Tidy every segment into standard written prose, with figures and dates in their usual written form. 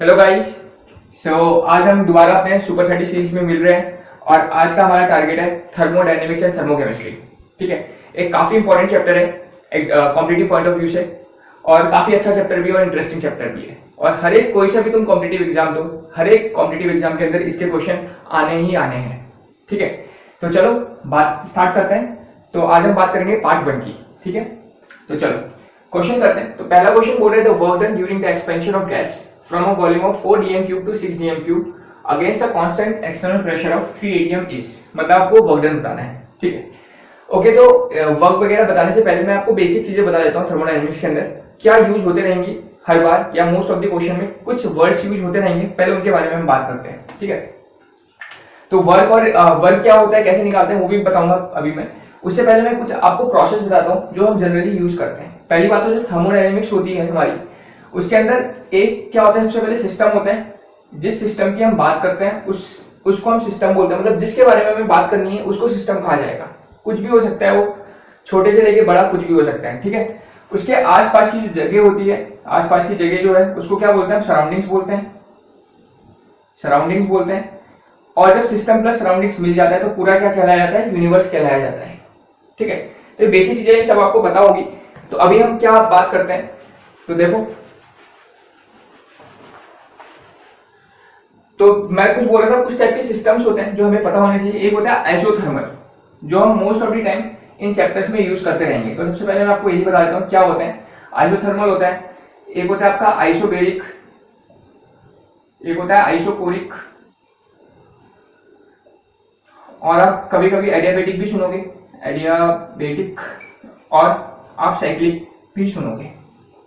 Hello guys. आज हम दोबारा अपने सुपर 30 सीरीज में मिल रहे हैं और आज का हमारा टारगेट है थर्मोडायनेमिक्स एंड थर्मोकेमिस्ट्री। ठीक है, एक काफी इंपॉर्टेंट चैप्टर है एक कॉम्पिटिटिव पॉइंट ऑफ व्यू से और काफी अच्छा चैप्टर भी है और इंटरेस्टिंग चैप्टर भी है। और हर एक कोई सा भी तुम कॉम्पिटिटिव एग्जाम दो, हर एक कॉम्पिटिटिव एग्जाम के अंदर इसके क्वेश्चन आने ही आने हैं। ठीक है, तो चलो बात स्टार्ट करते हैं। तो आज हम बात करेंगे पार्ट 1 की। ठीक है, तो चलो क्वेश्चन करते हैं। तो पहला क्वेश्चन बोल रहे थे work done during the expansion of gas from a volume of 4 dm cube to 6 dm cube against a constant external pressure of 3 atm is, मतलब आपको वर्क डन बताना है। ठीक है, ओके। तो वर्क वगैरह बताने से पहले मैं आपको बेसिक चीजें बता देता हूँ थर्मोडायनेमिक्स के अंदर क्या यूज होते रहेंगी हर बार या मोस्ट ऑफ द क्वेश्चन में कुछ वर्ड्स यूज होते रहेंगे, पहले उनके बारे में हम बात करते हैं। ठीक है, तो वर्क और वर्क क्या होता है, कैसे निकालते हैं वो भी बताऊंगा अभी मैं। उससे पहले मैं कुछ आपको प्रोसेस बताता हूँ जो हम जनरली यूज करते हैं। पहली बात तो जो थर्मोडायनेमिक्स होती है हमारी, उसके अंदर एक क्या होता है, सबसे पहले सिस्टम होता है। जिस सिस्टम की हम बात करते हैं उसको हम सिस्टम बोलते हैं, मतलब जिसके बारे में हमें बात करनी है उसको सिस्टम कहा जाएगा। कुछ भी हो सकता है, वो छोटे से लेके बड़ा कुछ भी हो सकता है। ठीक है, उसके आसपास की जो जगह होती है, आसपास की जगह जो है उसको क्या बोलते हैं, हम सराउंडिंग्स बोलते हैं, सराउंडिंग्स बोलते हैं। और जब सिस्टम प्लस सराउंडिंग्स मिल जाता है तो पूरा क्या कहलाया जाता है, यूनिवर्स कहलाया जाता है। ठीक है, तो बेसिक चीजें ये सब आपको पता होगी। तो अभी हम क्या बात करते हैं, तो देखो, तो मैं कुछ बोल रहा था, कुछ टाइप के सिस्टम्स होते हैं जो हमें पता होने चाहिए। एक होता है आइसोथर्मल, जो हम most of the time in chapters में यूज करते रहेंगे। तो सबसे पहले मैं आपको यही बता देता हूँ क्या होते हैं। आइसोथर्मल होता है, एक होता है आपका आइसोबेरिक, एक होता है आइसोकोरिक, और आप कभी कभी एडियाबेटिक भी सुनोगे, एडियाबेटिक, और आप साइक्लिक भी सुनोगे।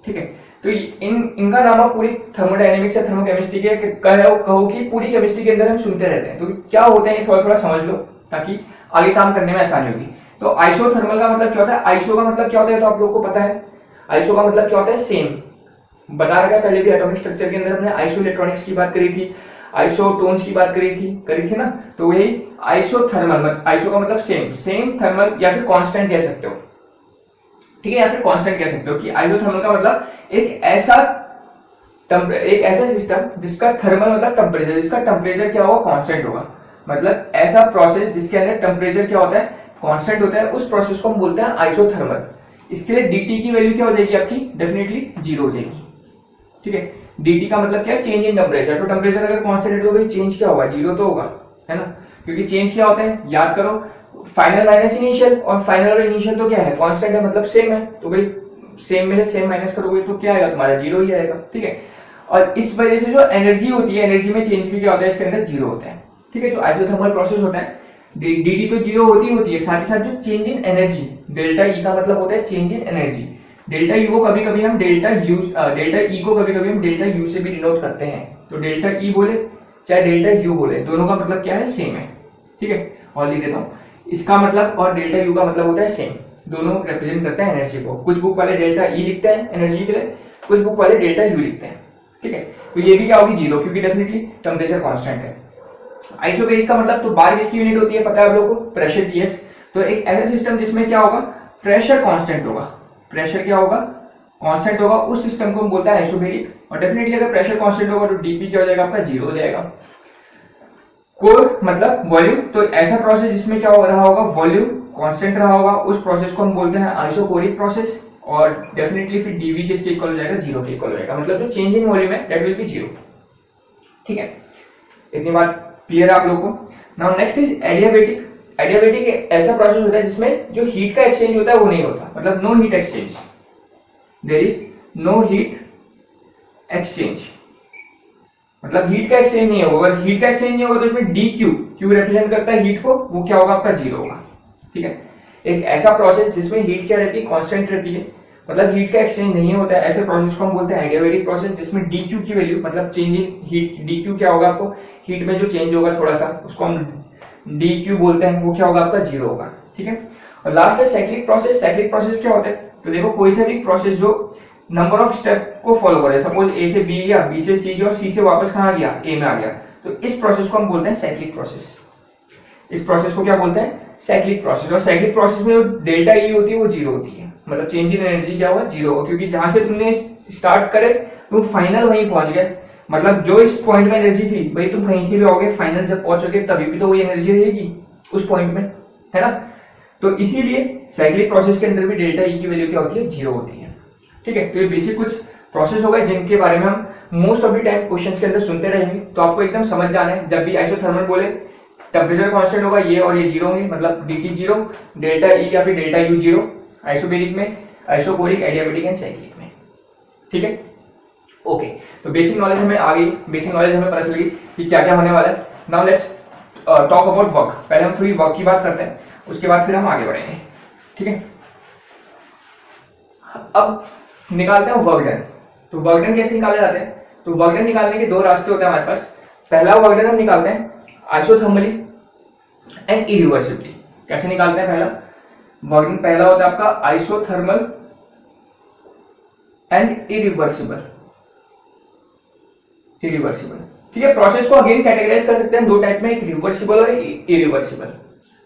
ठीक है, तो इनका नाम आप पूरी थर्मोडायनेमिक्स या थर्मोकेमिस्ट्री के कहो कि पूरी केमिस्ट्री के अंदर हम सुनते रहते हैं। तो क्या होते हैं थोड़ा थोड़ा समझ लो ताकि आगे काम करने में आसानी होगी। तो आइसोथर्मल का मतलब क्या होता है, आइसो का मतलब क्या होता है, तो आप लोगों को पता है आइसो का मतलब क्या होता है, सेम। बता रखा है पहले भी, एटॉमिक स्ट्रक्चर के अंदर हमने आइसो इलेक्ट्रॉनिक्स की बात करी थी, आइसोटोन्स की बात करी थी ना। तो वही आइसोथर्मल, आइसो का मतलब सेम, सेम थर्मल या फिर कांस्टेंट कह सकते हो। ठीक है, या फिर कांस्टेंट कह सकते हो कि आइसोथर्मल का मतलब एक ऐसा सिस्टम जिसका थर्मल मतलब टेम्परेचर, जिसका टेम्परेचर क्या होगा, कांस्टेंट होगा। मतलब ऐसा प्रोसेस जिसके अंदर टेम्परेचर क्या होता है, कांस्टेंट होता है, उस प्रोसेस को हम बोलते हैं आइसोथर्मल। इसके लिए dt की वैल्यू क्या हो जाएगी आपकी, डेफिनेटली जीरो हो जाएगी। ठीक है, dt का मतलब क्या है, चेंज इन टेम्परेचर। तो टेम्परेचर अगर कांस्टेंट हो गई, चेंज क्या होगा, जीरो तो होगा, है ना। क्योंकि चेंज क्या होता है, याद करो, फाइनल माइनस इनिशियल, और फाइनल और इनिशियल तो क्या है, कांस्टेंट है, मतलब सेम है। तो भाई सेम में से सेम माइनस करोगे तो क्या आएगा, तुम्हारा जीरो ही आएगा। ठीक है, और इस वजह से जो एनर्जी होती है, एनर्जी में चेंज भी क्या होता है, इसके अंदर जीरो होता है। ठीक है, जो आइसोथर्मल प्रोसेस होता है, डी तो जीरो होती है, साथ ही साथ जो change in energy, delta E का मतलब होता है change in energy. Delta E को कभी कभी हम डेल्टा यू से भी डिनोट करते हैं। तो डेल्टा ई बोले चाहे डेल्टा यू बोले, दोनों का मतलब क्या है, सेम है। ठीक है, और लिख देता हूँ, इसका मतलब और डेल्टा यू का मतलब होता है सेम, दोनों रिप्रेजेंट करते हैं एनर्जी को। कुछ बुक वाले डेल्टा ई लिखते हैं एनर्जी के लिए, कुछ बुक वाले डेल्टा यू लिखते हैं। ठीक है, तो ये भी क्या होगी, जीरो, क्योंकि डेफिनेटली टेम्परेचर कांस्टेंट है। आइसोबेरिक का मतलब, तो बार किसकी यूनिट होती है, पता है आप लोगों को, प्रेशर की। यस, तो एक ऐसा सिस्टम जिसमें क्या होगा, प्रेशर कांस्टेंट होगा, प्रेशर क्या होगा, कांस्टेंट होगा, उस सिस्टम को हम बोलते हैं आइसोबेरिक। और डेफिनेटली अगर प्रेशर कांस्टेंट होगा तो डीपी क्या हो जाएगा, आपका जीरो हो जाएगा। कोर मतलब वॉल्यूम, तो ऐसा प्रोसेस जिसमें क्या हो रहा होगा, वॉल्यूम कांस्टेंट रहा होगा, उस प्रोसेस को हम बोलते हैं आइसोकोरिक प्रोसेस। और डेफिनेटली फिर डीवी किसके इक्वल हो जाएगा, जीरो के इक्वल हो जाएगा, मतलब जो चेंज इन वॉल्यूम है दैट विल बी जीरो। ठीक है, इतनी बात क्लियर है आप लोगों को। Now next is adiabatic. Adiabatic ऐसा प्रोसेस होता है जिसमें जो हीट का एक्सचेंज होता है वो नहीं होता, मतलब no heat exchange, there is no heat exchange, मतलब हीट का एक्सचेंज नहीं होगा। अगर हीट का एक्सचेंज नहीं होगा तो इसमें डी क्यू रिप्रेजेंट करता है हीट को, वो क्या होगा, आपका जीरो होगा। ठीक है, एक ऐसा प्रोसेस जिसमें हीट क्या रहती है, कांस्टेंट रहती है, मतलब हीट का एक्सचेंज नहीं होता है, ऐसे प्रोसेस को हम बोलते हैं एडियाबेटिक प्रोसेस, जिसमें डी क्यू की वैल्यू, मतलब change in heat, D Q क्या होगा, आपको हीट में जो चेंज होगा थोड़ा सा, उसको हम डी क्यू बोलते हैं, वो क्या होगा, आपका जीरो होगा। ठीक है, और लास्ट है साइक्लिक प्रोसेस। साइक्लिक प्रोसेस क्या होता है, तो देखो कोई सा भी प्रोसेस जो नंबर ऑफ स्टेप को फॉलो करे, सपोज ए से बी गया, बी से सी गया और सी से वापस कहाँ गया, ए में आ गया, तो इस प्रोसेस को हम बोलते हैं साइक्लिक प्रोसेस। इस प्रोसेस को क्या बोलते हैं, साइक्लिक प्रोसेस। और साइक्लिक प्रोसेस में जो डेल्टा ई होती है वो जीरो होती है, मतलब चेंज इन एनर्जी क्या होगा, जीरो होगा, क्योंकि जहां से तुमने स्टार्ट करे तुम फाइनल वहीं पहुंच गए। मतलब जो इस पॉइंट में एनर्जी थी भाई तुम कहीं से भी आओगे फाइनल जब पहुंचोगे तभी भी तो वही एनर्जी रहेगी उस पॉइंट में, है ना। तो इसीलिए साइक्लिक प्रोसेस के अंदर भी डेल्टा ई की वैल्यू क्या होती है, 0 होती है। ठीक है, तो ये बेसिक कुछ प्रोसेस हो गए जिनके बारे में हम most of the time questions के अंदर सुनते रहेंगे। तो आपको एकदम समझ जाना है, जब भी आइसोथर्मल बोले टेम्परेचर कांस्टेंट होगा ये और ये 0 होंगे, मतलब dt 0, डेल्टा ई या फिर डेल्टा यू 0 आइसोबेरिक में, आइसोकोरिक, एडियाबेटिक एंड साइक्लिक में। ठीक है, ओके। तो बेसिक नॉलेज हमें आ गई, बेसिक नॉलेज हमें पता चल गई कि क्या क्या होने वाला है। Now let's talk about work. पहले हम थोड़ी वर्क की बात करते हैं, उसके बाद फिर हम आगे बढ़ेंगे। ठीक है, अब निकालते हैं वर्क डन। तो वर्क डन कैसे निकाले जाते हैं, तो वर्क डन निकालने के दो रास्ते होते हैं हमारे पास। पहला वर्क डन हम निकालते हैं आइसोथर्मली एंड इरिवर्सिबली। कैसे निकालते हैं पहला वर्क डन, पहला होता है आपका आइसोथर्मल एंड इरिवर्सिबल। ठीक है, प्रोसेस को अगेन कैटेगराइज कर सकते हैं दो टाइप में, एक रिवर्सिबल और इरिवर्सिबल।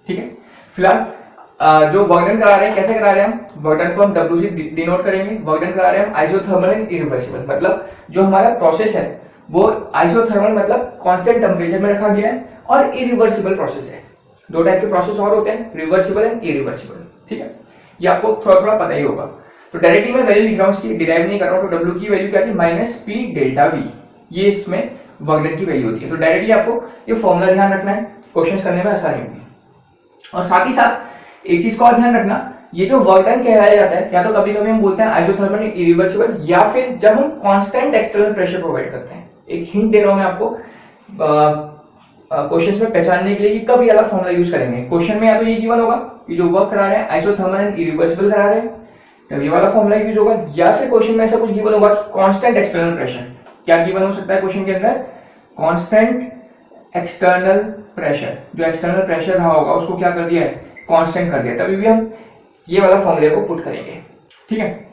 ठीक है, फिलहाल जो वर्क डन करा रहे हैं कैसे करा रहे हैं हम, वर्क डन को हम W से डिनोट करेंगे। वर्क डन करा रहे हैं हम आइसोथर्मल एंड इरिवर्सिबल, मतलब जो हमारा प्रोसेस है वो आइसोथर्मल मतलब कांस्टेंट टेम्परेचर में रखा गया है, और इरिवर्सिबल प्रोसेस है। दो टाइप के प्रोसेस और होते हैं, रिवर्सिबल एंड इरिवर्सिबल। ठीक है, ये आपको थोड़ा थोड़ा पता ही होगा। तो डायरेक्टली मैं वैल्यू लिख रहा हूँ, इसकी डिराइव नहीं कर रहा हूँ। तो W की वैल्यू क्या थी, -P डेल्टा V, ये इसमें वर्क डन की वैल्यू होती है। तो डायरेक्टली आपको ये फॉर्मूला ध्यान रखना है, क्वेश्चंस करने में आसानी होगी। और साथ ही साथ एक चीज का और ध्यान रखना, ये जो वर्क डन कहलाया जाता है, या तो कभी कभी हम बोलते हैं आइसोथर्मल इरिवर्सिबल, या फिर जब हम कांस्टेंट एक्सटर्नल प्रेशर प्रोवाइड करते हैं। एक हिंट दे रहा हूं मैं आपको क्वेश्चंस में पहचानने के लिए कि कब ये वाला फॉर्मूला यूज करेंगे। क्वेश्चन में या तो ये गिवन होगा कि जो वर्क करा रहे हैं आइसोथर्मल एंड इरिवर्सिबल करा रहे हैं, तब ये वाला फॉर्मूला यूज होगा, या फिर क्वेश्चन में ऐसा कुछ गिवन होगा कि कांस्टेंट एक्सटर्नल प्रेशर। क्या गिवन हो सकता है क्वेश्चन के अंदर, कांस्टेंट एक्सटर्नल प्रेशर। जो एक्सटर्नल प्रेशर रहा होगा उसको क्या कर दिया है, कांस्टेंट कर दिया, तभी भी हम ये वाला फॉर्मूले को पुट करेंगे। ठीक है,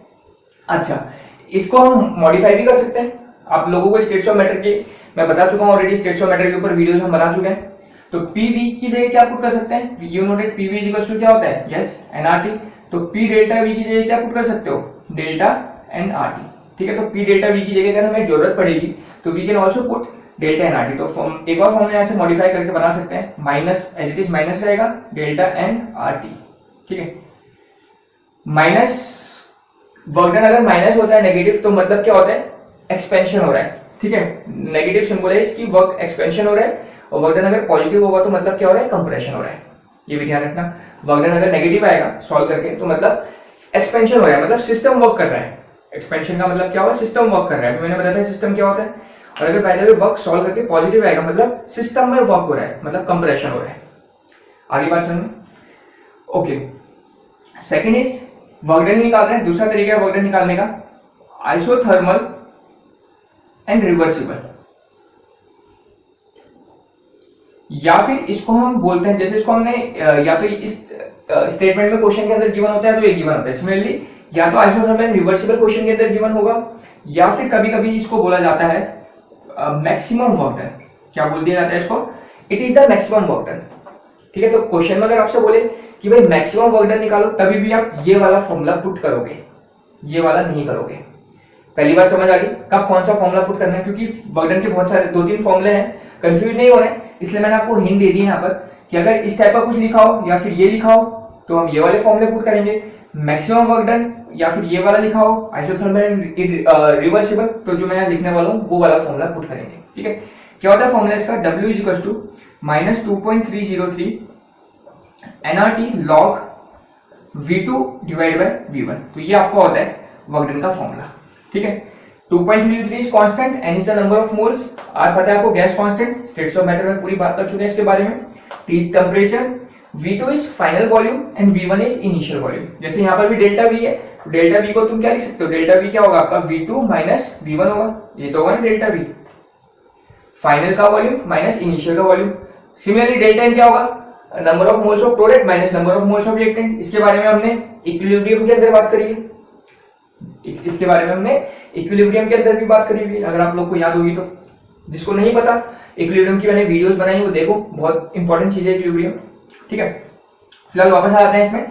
अच्छा, इसको हम मॉडिफाई भी कर सकते हैं। आप लोगों को स्टेट्स ऑफ मैटर के मैं बता चुका हूं ऑलरेडी, स्टेट्स ऑफ मैटर के ऊपर वीडियोस हम बना चुके हैं। तो पीवी की जगह क्या पुट कर सकते हैं, you know that PV is equals to क्या होता है, यस, एनआरटी। तो पी डेल्टा वी की जगह क्या पुट कर सकते हो, डेल्टा एनआरटी। ठीक है, तो पी डेल्टा वी की जगह अगर हमें जरूरत पड़ेगी तो we can also put delta NRT. तो एक बार फॉर्मूला ऐसे मॉडिफाई करके बना सकते हैं, minus as it is minus रहेगा डेल्टा एनआरटी। ठीक है, माइनस वर्क डन अगर माइनस होता है नेगेटिव, तो मतलब क्या होता है, एक्सपेंशन हो रहा है। ठीक है, नेगेटिव सिंबल है इसकी, वर्क एक्सपेंशन हो रहा है। और वर्क डन अगर पॉजिटिव होगा तो मतलब क्या हो रहा है, कंप्रेशन हो रहा है। ये भी ध्यान रखना, वर्क डन अगर नेगेटिव आएगा सॉल्व करके तो मतलब एक्सपेंशन हो रहा है, मतलब सिस्टम वर्क कर रहा है। एक्सपेंशन का मतलब क्या होगा, सिस्टम वर्क कर रहा है। मैंने बताया था सिस्टम क्या होता है। और अगर पहले भी वर्क सॉल्व करके पॉजिटिव आएगा मतलब सिस्टम में वर्क हो रहा है, मतलब कंप्रेशन हो रहा है। आगे बात समझ, okay. Second is work done निकाल रहे हैं, दूसरा तरीका है वर्क डन निकालने का, आइसोथर्मल एंड रिवर्सिबल। या फिर इसको हम बोलते हैं, जैसे इसको हमने या तो इस स्टेटमेंट में क्वेश्चन के अंदर गिवन होता है तो ये गिवन होता है। सिमिलरली या तो आइसोथर्मल एंड रिवर्सिबल क्वेश्चन के अंदर गिवन होगा, या फिर कभी कभी इसको बोला जाता है मैक्सिमम वर्क डन। क्या बोल दिया जाता है इसको, it is the maximum work done. ठीक है, तो क्वेश्चन में अगर आपसे बोले कि भाई मैक्सिमम वर्क डन निकालो, तभी भी आप ये वाला फॉर्मूला पुट करोगे, ये वाला नहीं करोगे। पहली बात समझ आ गई कब कौन सा फॉर्मूला पुट करना है, क्योंकि वर्क डन के बहुत सारे 2-3 फॉर्मूले हैं, कंफ्यूज नहीं हो रहे हैं। इसलिए मैंने आपको हिंट दे दी यहाँ पर कि अगर इस टाइप का कुछ लिखा हो या फिर ये लिखा हो तो हम ये वाले फॉर्मूले पुट करेंगे। मैक्सिमम वर्क डन या फिर ये वाला लिखा हो आइसोथर्मल एंड रिवर्सिबल, तो जो मैं लिखने वाला हूँ वो वाला फॉर्मूला पुट करेंगे। ठीक है, क्या होता है फॉर्मूला इसका, W is equals to -2.303 nRT log V2 divide by V1। तो ये आपको होता है वर्क डन का फॉर्मूला। ठीक है, 2.303 is constant, n is the number of moles, r पता है आपको gas constant, states of matter में पूरी बात कर चुके हैं इसके बारे में। T is temperature, V2 is final volume and V1 is initial volume. जैसे यहाँ पर भी डेल्टा V है, तो डेल्टा V को तुम क्या लिख सकते हो, डेल्टा V क्या होगा आपका, V2 माइनस V1 होगा। ये तो होगा ना डेल्टा V, फाइनल का वॉल्यूम माइनस इनिशियल का वॉल्यूम। सिमिलरली डेल्टा N क्या होगा, number of moles of product minus number of moles of reactant. इसके बारे में हमने इक्विलिब्रियम के अंदर बात करी है, इसके बारे में हमने इक्विलिब्रियम के अंदर भी बात करी हुई है, अगर आप लोग को याद होगी तो। जिसको नहीं पता, इक्विलिब्रियम की मैंने वीडियोस बनाई वो देखो, बहुत इंपॉर्टेंट चीज है इक्विलिब्रियम। ठीक है, फिलहाल वापस आ जाते हैं इसमें।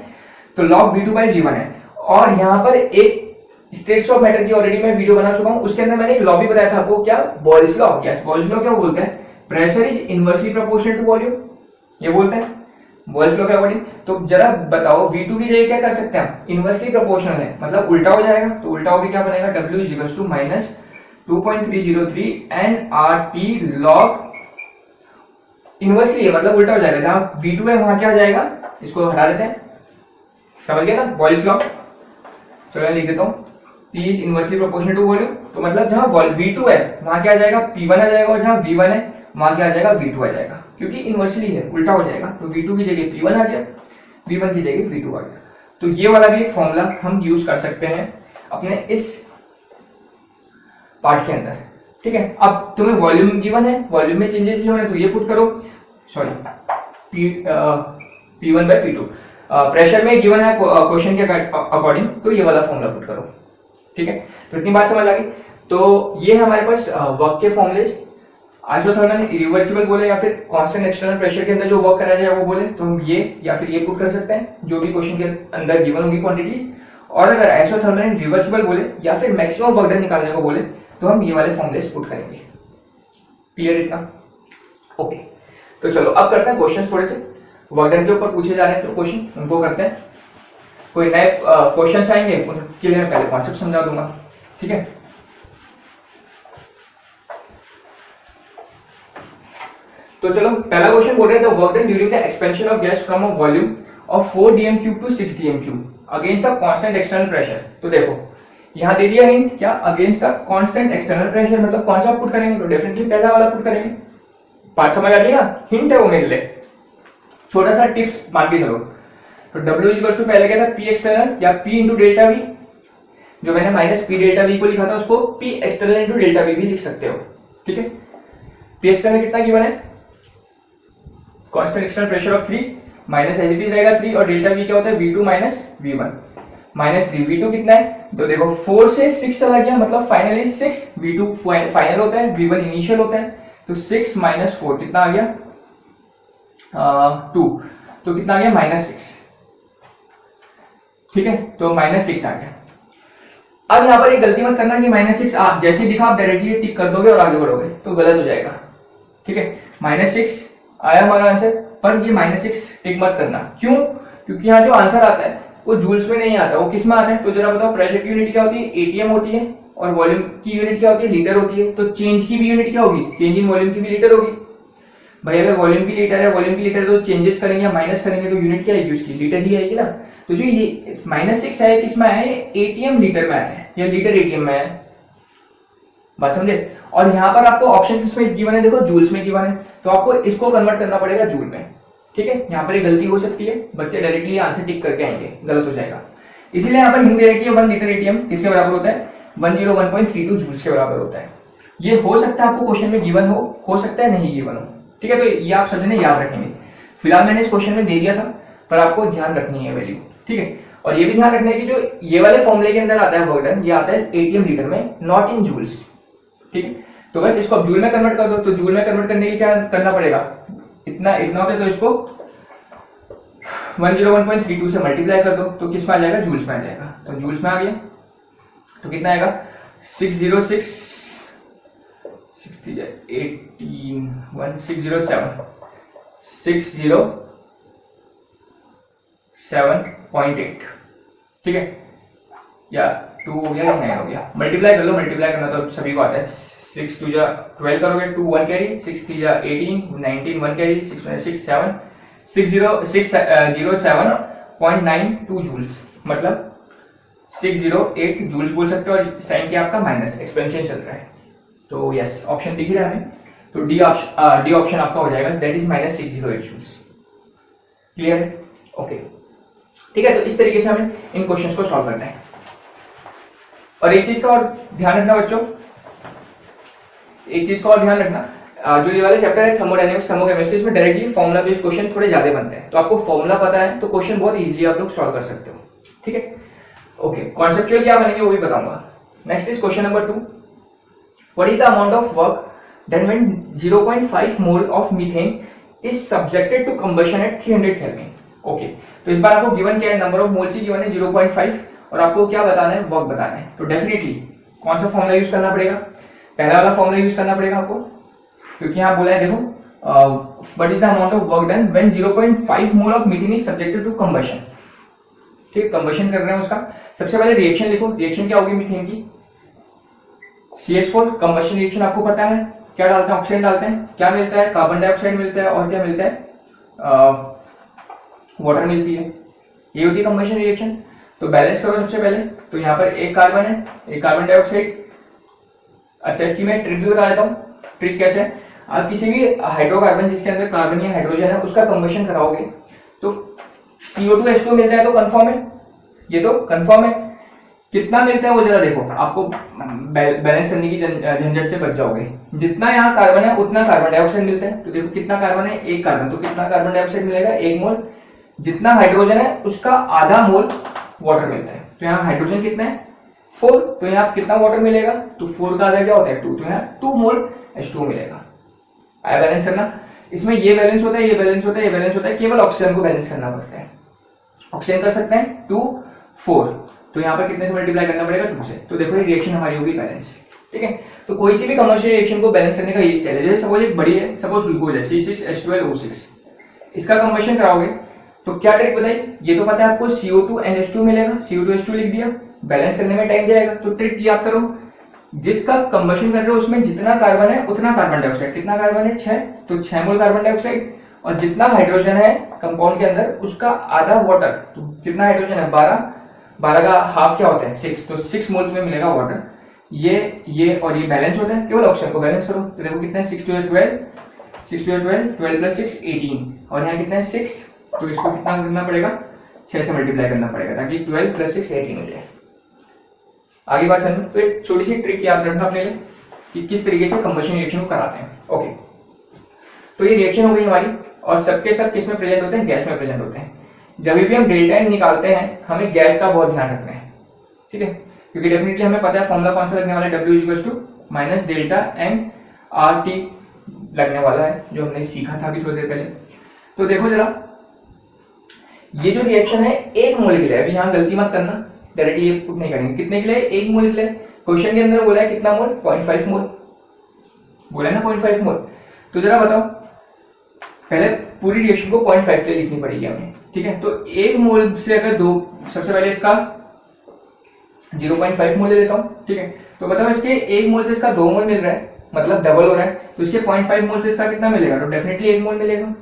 तो log V2 बाई V1 है, और यहाँ पर एक स्टेट्स ऑफ मैटर की ऑलरेडी मैं वीडियो बना चुका हूं, उसके अंदर मैंने एक लॉ भी बताया था आपको, क्या, Boyle's law. Yes, Boyle's law क्या बोलते हैं, pressure is inversely proportional to volume, ये बोलते हैं बॉयल्स लॉ के अकॉर्डिंग। तो जरा बताओ V2 की जगह क्या कर सकते हैं हम, इनवर्सली प्रोपोर्शनल है मतलब उल्टा हो जाएगा, तो उल्टा होकर क्या बनेगा, W is equal to minus 2.303 NRT log inversely है मतलब उल्टा हो जाएगा, जहां V2 है वहां क्या हो जाएगा, इसको हटा देते हैं, समझ गए ना बॉयल्स लॉ। चलो मैं लिख देता हूं, P is inversely proportional to volume, तो मतलब जहां V2 है वहां क्या आ जाएगा, P1 आ जाएगा, और जहां V1 है वहां क्या आ जाएगा, V2 आ जाएगा, क्योंकि इनवर्सली है उल्टा हो जाएगा, तो V2 की जगह P1 आ गया, V1 की जगह V2 आ गया। तो ये वाला भी एक फॉर्मूला हम यूज कर सकते हैं अपने इस पार्ट के अंदर, ठीक है। अब तुम्हें वॉल्यूम गिवन है, वॉल्यूम में चेंजेस जो है तो ये पुट करो, sorry P1 by P2, pressure में गिवन है क्वेश्चन के अकॉर्डिंग, तो ये वाला फॉर्मूला पुट करो, ठीक है। तो इतनी बात समझ आ गई। तो ये हमारे पास वर्क के फॉर्मूलेस, आइसोथर्मल रिवर्सिबल बोले या फिर कांस्टेंट एक्सटर्नल प्रेशर के अंदर जो वर्क कराया जाए वो बोले, तो हम ये या फिर ये पुट कर सकते हैं जो भी क्वेश्चन के अंदर गिवन होगी क्वांटिटीज। और अगर आइसोथर्मल रिवर्सिबल बोले या फिर मैक्सिमम वर्क डन निकालने को बोले तो हम ये वाले फॉर्मूलेस पुट करेंगे। क्लियर इतना? ओके, तो चलो अब करते हैं क्वेश्चन, थोड़े से वर्क डन के ऊपर पूछे जा रहे हैं तो क्वेश्चन उनको करते हैं। कोई नए क्वेश्चन आएंगे उनके लिए मैं पहले कॉन्सेप्ट समझा दूंगा, ठीक है। तो चलो पहला क्वेश्चन बोल रहे हैं, the work done during the expansion of gas from a volume of 4 dm³ to 6 dm³ against the constant external pressure. तो देखो यहां दे दिया हिंट, क्या, against the constant external pressure, मतलब कौन सा पुट करेंगे, तो डेफिनेटली पहला वाला पुट करेंगे। बात समझ आ रही है ना, हिंट है वो मेरे लिए, छोटा सा टिप्स मान के चलो। तो W इज इक्वल टू पहले क्या था, P एक्सटर्नल या P इंटू डेल्टा V, जो मैंने माइनस P डेल्टा V को लिखा था उसको P external into delta V भी लिख सकते हो, ठीक है। P एक्सटर्नल कितना गिवन है, constant external pressure of 3 minus as it is रहेगा 3, और डेल्टा V क्या होता है, V2 minus V1 minus 3, V2 कितना है, तो देखो 4 से 6 चला गया, मतलब फाइनली 6, V2 फाइनल होता है, V1 इनिशियल होता है, तो 6 माइनस 4 कितना आ गया, 2, तो कितना आ गया, -6, ठीक है। तो -6 आ गया। अब यहां पर एक गलती मत करना कि -6 आप जैसे दिखा आप डायरेक्टली टिक कर दोगे और आगे बढ़ोगे तो गलत हो जाएगा, ठीक है। -6 आया हमारा आंसर, पर ये -6 टिक मत करना, क्यों, क्योंकि यहाँ जो आंसर आता है वो जूल्स में नहीं आता, वो किस में आता है, तो जरा बताओ, प्रेशर की यूनिट क्या होती है, एटीएम होती है, और वॉल्यूम की यूनिट क्या होती है, लीटर होती है, तो चेंज की भी यूनिट क्या होगी, चेंज इन वॉल्यूम की भी लीटर होगी। भाई अगर वॉल्यूम की लीटर है, वॉल्यूम की लीटर तो चेंजेस करेंगे या माइनस करेंगे तो यूनिट क्या आएगी उसकी, लीटर ही आएगी ना। तो जो ये -6 है किस में आया है, एटीएम लीटर में आया है या लीटर एटीएम में आया है, बात समझे। और यहाँ पर आपको ऑप्शन किसमें गिवन है, देखो जूल्स में गिवन है, तो आपको इसको कन्वर्ट करना पड़ेगा जूल में, ठीक है। यहाँ पर एक गलती हो सकती है, बच्चे डायरेक्टली आंसर टिक करके आएंगे, गलत हो जाएगा। इसीलिए यहाँ पर हिंट दे रखी है 1 लीटर एटीएम किसके बराबर होता है, 101.32 जूल्स के बराबर होता है। ये हो सकता है आपको क्वेश्चन में गिवन हो सकता है नहीं गिवन हो, ठीक है। तो ये आप समझने याद रखेंगे। फिलहाल मैंने इस क्वेश्चन में दे दिया था, पर आपको ध्यान रखनी है वैल्यू, ठीक है। और ये भी ध्यान रखना है कि जो ये वाले फॉर्मूले के अंदर आता है वर्क डन, ये आता है एटीएम लीटर में, नॉट इन जूल्स, ठीक है। तो बस इसको अब जूल में कन्वर्ट कर दो, तो जूल में कन्वर्ट करने के लिए क्या करना पड़ेगा, इतना होता है तो इसको 101.32 से मल्टीप्लाई कर दो, तो किस में आ जाएगा, जूल्स में आ जाएगा। तो जूल्स में आ गया तो कितना आएगा, 606 18 1607 607.8, ठीक है, या 2 हो गया या 9 हो गया, मल्टीप्लाई कर लो, मल्टीप्लाई करना तो सभी को आता है, 6 2 जा 12 करोगे, 2 1 कैरी, 6 3 जा 18 19 1 कैरी, 607.92 जूल्स, मतलब 608 जूल्स बोल सकते हो, और साइन क्या आपका माइनस, एक्सपेंशन चल रहा है, तो यस ऑप्शन दिख रहा है हमें, तो डी ऑप्शन आपका हो जाएगा, दैट इज -608 जूल्स। क्लियर है, ओके, ठीक है। तो इस तरीके से हमें इन क्वेश्चंस को सॉल्व करना है। और एक चीज का और ध्यान रखना बच्चों, एक चीज का और ध्यान रखना, जो ये वाले चैप्टर है थर्मोडायनेमिक्स थर्मोकेमिस्ट्री, में डायरेक्टली फॉर्मुला बेस्ड क्वेश्चन थोड़े ज्यादा बनते हैं, तो आपको फॉर्मुला पता है तो क्वेश्चन बहुत इजीली आप लोग सॉल्व कर सकते हो, ठीक है। ओके, कॉन्सेप्चुअल क्या बनेंगे वो भी बताऊंगा। Next is question number 2, what is the amount of work done when 0.5 mole of methane is subjected to combustion at 300 kelvin. Okay, तो इस बार आपको गिवन क्या है, नंबर ऑफ मोल्स ही गिवन है 0.5, और आपको क्या बताना है, वर्क बताना है। तो डेफिनेटली कौन सा फॉर्मूला यूज करना पड़ेगा, पहला वाला फॉर्मूला यूज करना पड़ेगा आपको, क्योंकि यहाँ बोला है देखो what is the amount of work done when 0.5 mole of methane is subjected to combustion. ठीक, कंबशन कर रहे हैं उसका। सबसे पहले रिएक्शन लिखो, रिएक्शन क्या होगी मीथेन की, CH4 कंबशन रिएक्शन आपको पता है, क्या डालते हैं, ऑक्सीजन डालते हैं, क्या मिलता है, कार्बन डाइऑक्साइड मिलता है और क्या मिलता है, वाटर मिलती है, ये होती है कंबशन रिएक्शन। तो बैलेंस करो सबसे पहले, तो यहाँ पर एक कार्बन है, एक कार्बन डाइऑक्साइड। अच्छा, इसकी मैं ट्रिक भी बता देता हूँ। ट्रिक कैसे है, आप किसी भी हाइड्रोकार्बन जिसके अंदर कार्बन या हाइड्रोजन है उसका कंबशन कराओगे तो CO2H2 मिलता है, तो कंफर्म है, ये तो कंफर्म है। कितना मिलता है वो जरा देखो, आपको बैलेंस करने की झंझट से बच जाओगे। जितना यहाँ कार्बन है उतना कार्बन डाइऑक्साइड मिलता है, तो देखो कितना कार्बन है, एक कार्बन, तो कितना कार्बन डाइऑक्साइड मिलेगा, 1 मोल। जितना हाइड्रोजन है उसका आधा मोल वाटर मिलता है, तो यहाँ हाइड्रोजन कितना है, 4, तो यहाँ कितना वाटर मिलेगा, तो 4 का आधा क्या होता है, 2, तो यहाँ 2 मोल H2 मिलेगा। आया बैलेंस करना, इसमें ये बैलेंस होता है, ये बैलेंस होता है, ये बैलेंस होता है, केवल ऑक्सीजन को बैलेंस करना पड़ता है। ऑक्सीजन कर सकते हैं 2, 4, तो यहाँ पर कितने से मल्टीप्लाई करना पड़ेगा, 2 से। तो देखो ये रिएक्शन हमारी होगी बैलेंस। ठीक है, तो कोई सी भी कमर्शियल रिएक्शन को बैलेंस करने का ये स्टाइल है। जैसे सपोज एक बड़ी है, सपोज ग्लूकोज है C6H12O6, इसका कंबशन कराओगे तो क्या ट्रिक बताई, ये तो पता है आपको, CO2 and H2 मिलेगा, CO2H2 लिख दिया, बैलेंस करने में टाइम जाएगा। तो ट्रिक याद करो, जिसका कंबशन कर रहे हो उसमें जितना कार्बन है उतना कार्बन डाइऑक्साइड, कितना कार्बन है, 6, तो 6 मोल कार्बन डाइऑक्साइड, और जितना हाइड्रोजन है कंपाउंड के अंदर उसका आधा वाटर, तो कितना हाइड्रोजन है, 12 का हाफ क्या होता है, 6, तो 6 मोल तुम्हें मिलेगा वाटर। ये और ये बैलेंस होता है, केवल ऑक्सीजन को बैलेंस करो, तो देखो कितना है, 6 2 12, 12 प्लस 6 18, और यहाँ कितना है 6, तो इसको कितना करना पड़ेगा, 6 से मल्टीप्लाई करना पड़ेगा ताकि 12 प्लस 6 18 हो जाए। आगे बात समझ, तो एक छोटी सी ट्रिक याद रखना अपने लिए कि किस तरीके से कंबशन रिएक्शन को कराते हैं। ओके, तो ये रिएक्शन हो गई हमारी, और सबके सब किस में प्रेजेंट होते हैं, गैस में प्रेजेंट होते हैं। जब भी हम डेल्टा एन निकालते हैं हमें गैस का बहुत ध्यान रखना है, ठीक है, क्योंकि डेफिनेटली हमें पता है फॉर्मूला कौन सा लगने वाला है, W - डेल्टा एन RT लगने वाला है, जो हमने सीखा था अभी थोड़ी देर पहले। तो देखो जरा, ये जो रिएक्शन है 1 मोल के लिए, अभी यहाँ गलती मत करना, डायरेक्टली ये पुट नहीं करेंगे, कितने के लिए, 1 मोल के लिए। क्वेश्चन के अंदर बोला है कितना मोल, 0.5 मोल बोला है ना, 0.5 मोल। तो जरा बताओ, पहले पूरी रिएक्शन को 0.5 के लिए लिखनी पड़ेगी हमें, ठीक है। तो 1 मोल से अगर 2, सबसे पहले इसका 0.5 मोल ले लेता हूँ, ठीक है। तो बताओ इसके 1 मोल से इसका 2 मोल मिल रहा है, मतलब डबल हो रहा है, तो इसके 0.5 मोल से इसका कितना मिलेगा, तो डेफिनेटली 1 मोल मिलेगा।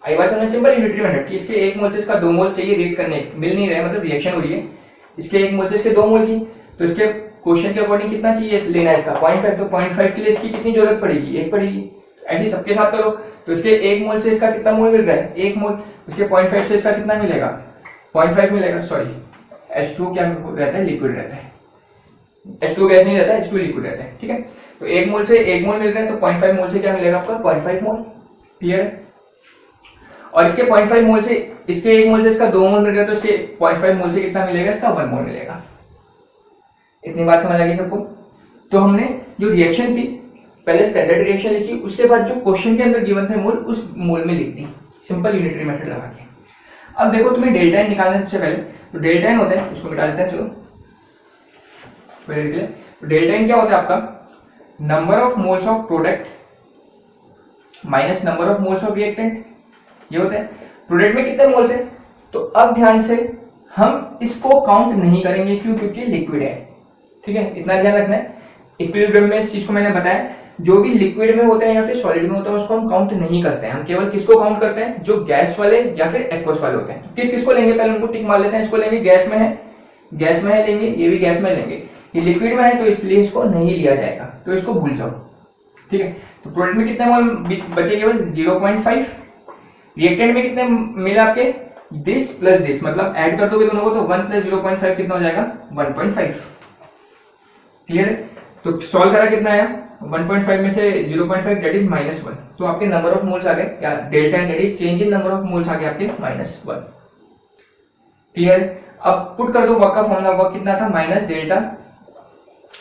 आई बात समझ, सिंपल यूनिटरी मेथड कि इसके 1 मोल से इसका 2 मोल चाहिए रिएक्ट करने, मिल नहीं रहा है, मतलब रिएक्शन हो रही है, इसके 1 मोल से इसके 2 मोल की, तो इसके क्वेश्चन के अकॉर्डिंग कितना चाहिए लेना है इसका 0.5, तो 0.5 के लिए इसकी कितनी जरूरत पड़ेगी, 1 पड़ेगी। ऐसे सबके साथ करो, तो इसके 1 मोल से इसका कितना मोल मिल रहा है, 1 मोल, उसके 0.5 से इसका कितना मिलेगा, 0.5 मिलेगा, सॉरी H2 क्या रहता है, लिक्विड रहता है, H2 गैस नहीं रहता है, H2 लिक्विड रहता है, ठीक है। तो 1 मोल से 1 मोल मिल रहा है, तो 0.5 मोल से क्या मिलेगा आपका, 0.5 मोल, क्लियर है। और इसके 0.5 मोल से, इसके 1 मोल से इसका 2 मोल मिल रहा है, तो इसके 0.5 मोल से कितना मिलेगा, इसका 1 मोल मिलेगा। इतनी बात समझ आ गई सबको। तो हमने जो रिएक्शन थी, पहले स्टैंडर्ड रिएक्शन लिखी, उसके बाद जो क्वेश्चन के अंदर गिवन थे मोल, उस मोल में लिख दी, सिंपल यूनिटरी मेथड लगा के। अब देखो तुम्हें डेल्टा एन निकालना है सबसे पहले, तो डेल्टा एन होता है, उसको मिटा लेते हैं, चलो तो डेल्टा एन क्या होता है आपका, number of moles of product minus number of moles of reactant, ये होता है। प्रोडक्ट में कितने मोल्स है, तो अब ध्यान से हम इसको काउंट नहीं करेंगे, क्यों, क्योंकि लिक्विड है, ठीक है, इतना ध्यान रखना है। इक्विलिब्रियम में इस चीज को मैंने बताया, जो भी लिक्विड में होता है या फिर सॉलिड में होता है उसको हम काउंट नहीं करते हैं, हम केवल किसको काउंट करते हैं, जो गैस वाले या फिर एक्वस वाले होते हैं। किस किस को लेंगे, पहले उनको टिक मार लेते हैं। इसको लेंगे, गैस में है लेंगे, ये भी गैस में लेंगे, ये लिक्विड में है तो इसलिए इसको नहीं लिया जाएगा, तो इसको भूल जाओ, ठीक है। तो प्रोडक्ट में कितने मोल बचेंगे, बस 0.5। रिएक्टेंट में कितने मिले आपके, दिस प्लस दिस, मतलब ऐड कर दोगे दोनों को, तो 1 + 0.5 कितना हो जाएगा, 1.5, क्लियर है। तो सॉल्व करा कितना आया, 1.5 में से 0.5 दैट इज -1, तो आपके नंबर ऑफ मोल्स आ गए क्या, delta n that is change in number of moles आ गए आपके -1, क्लियर। अब पुट कर दो वर्क का फॉर्मूला, वर्क कितना था, माइनस डेल्टा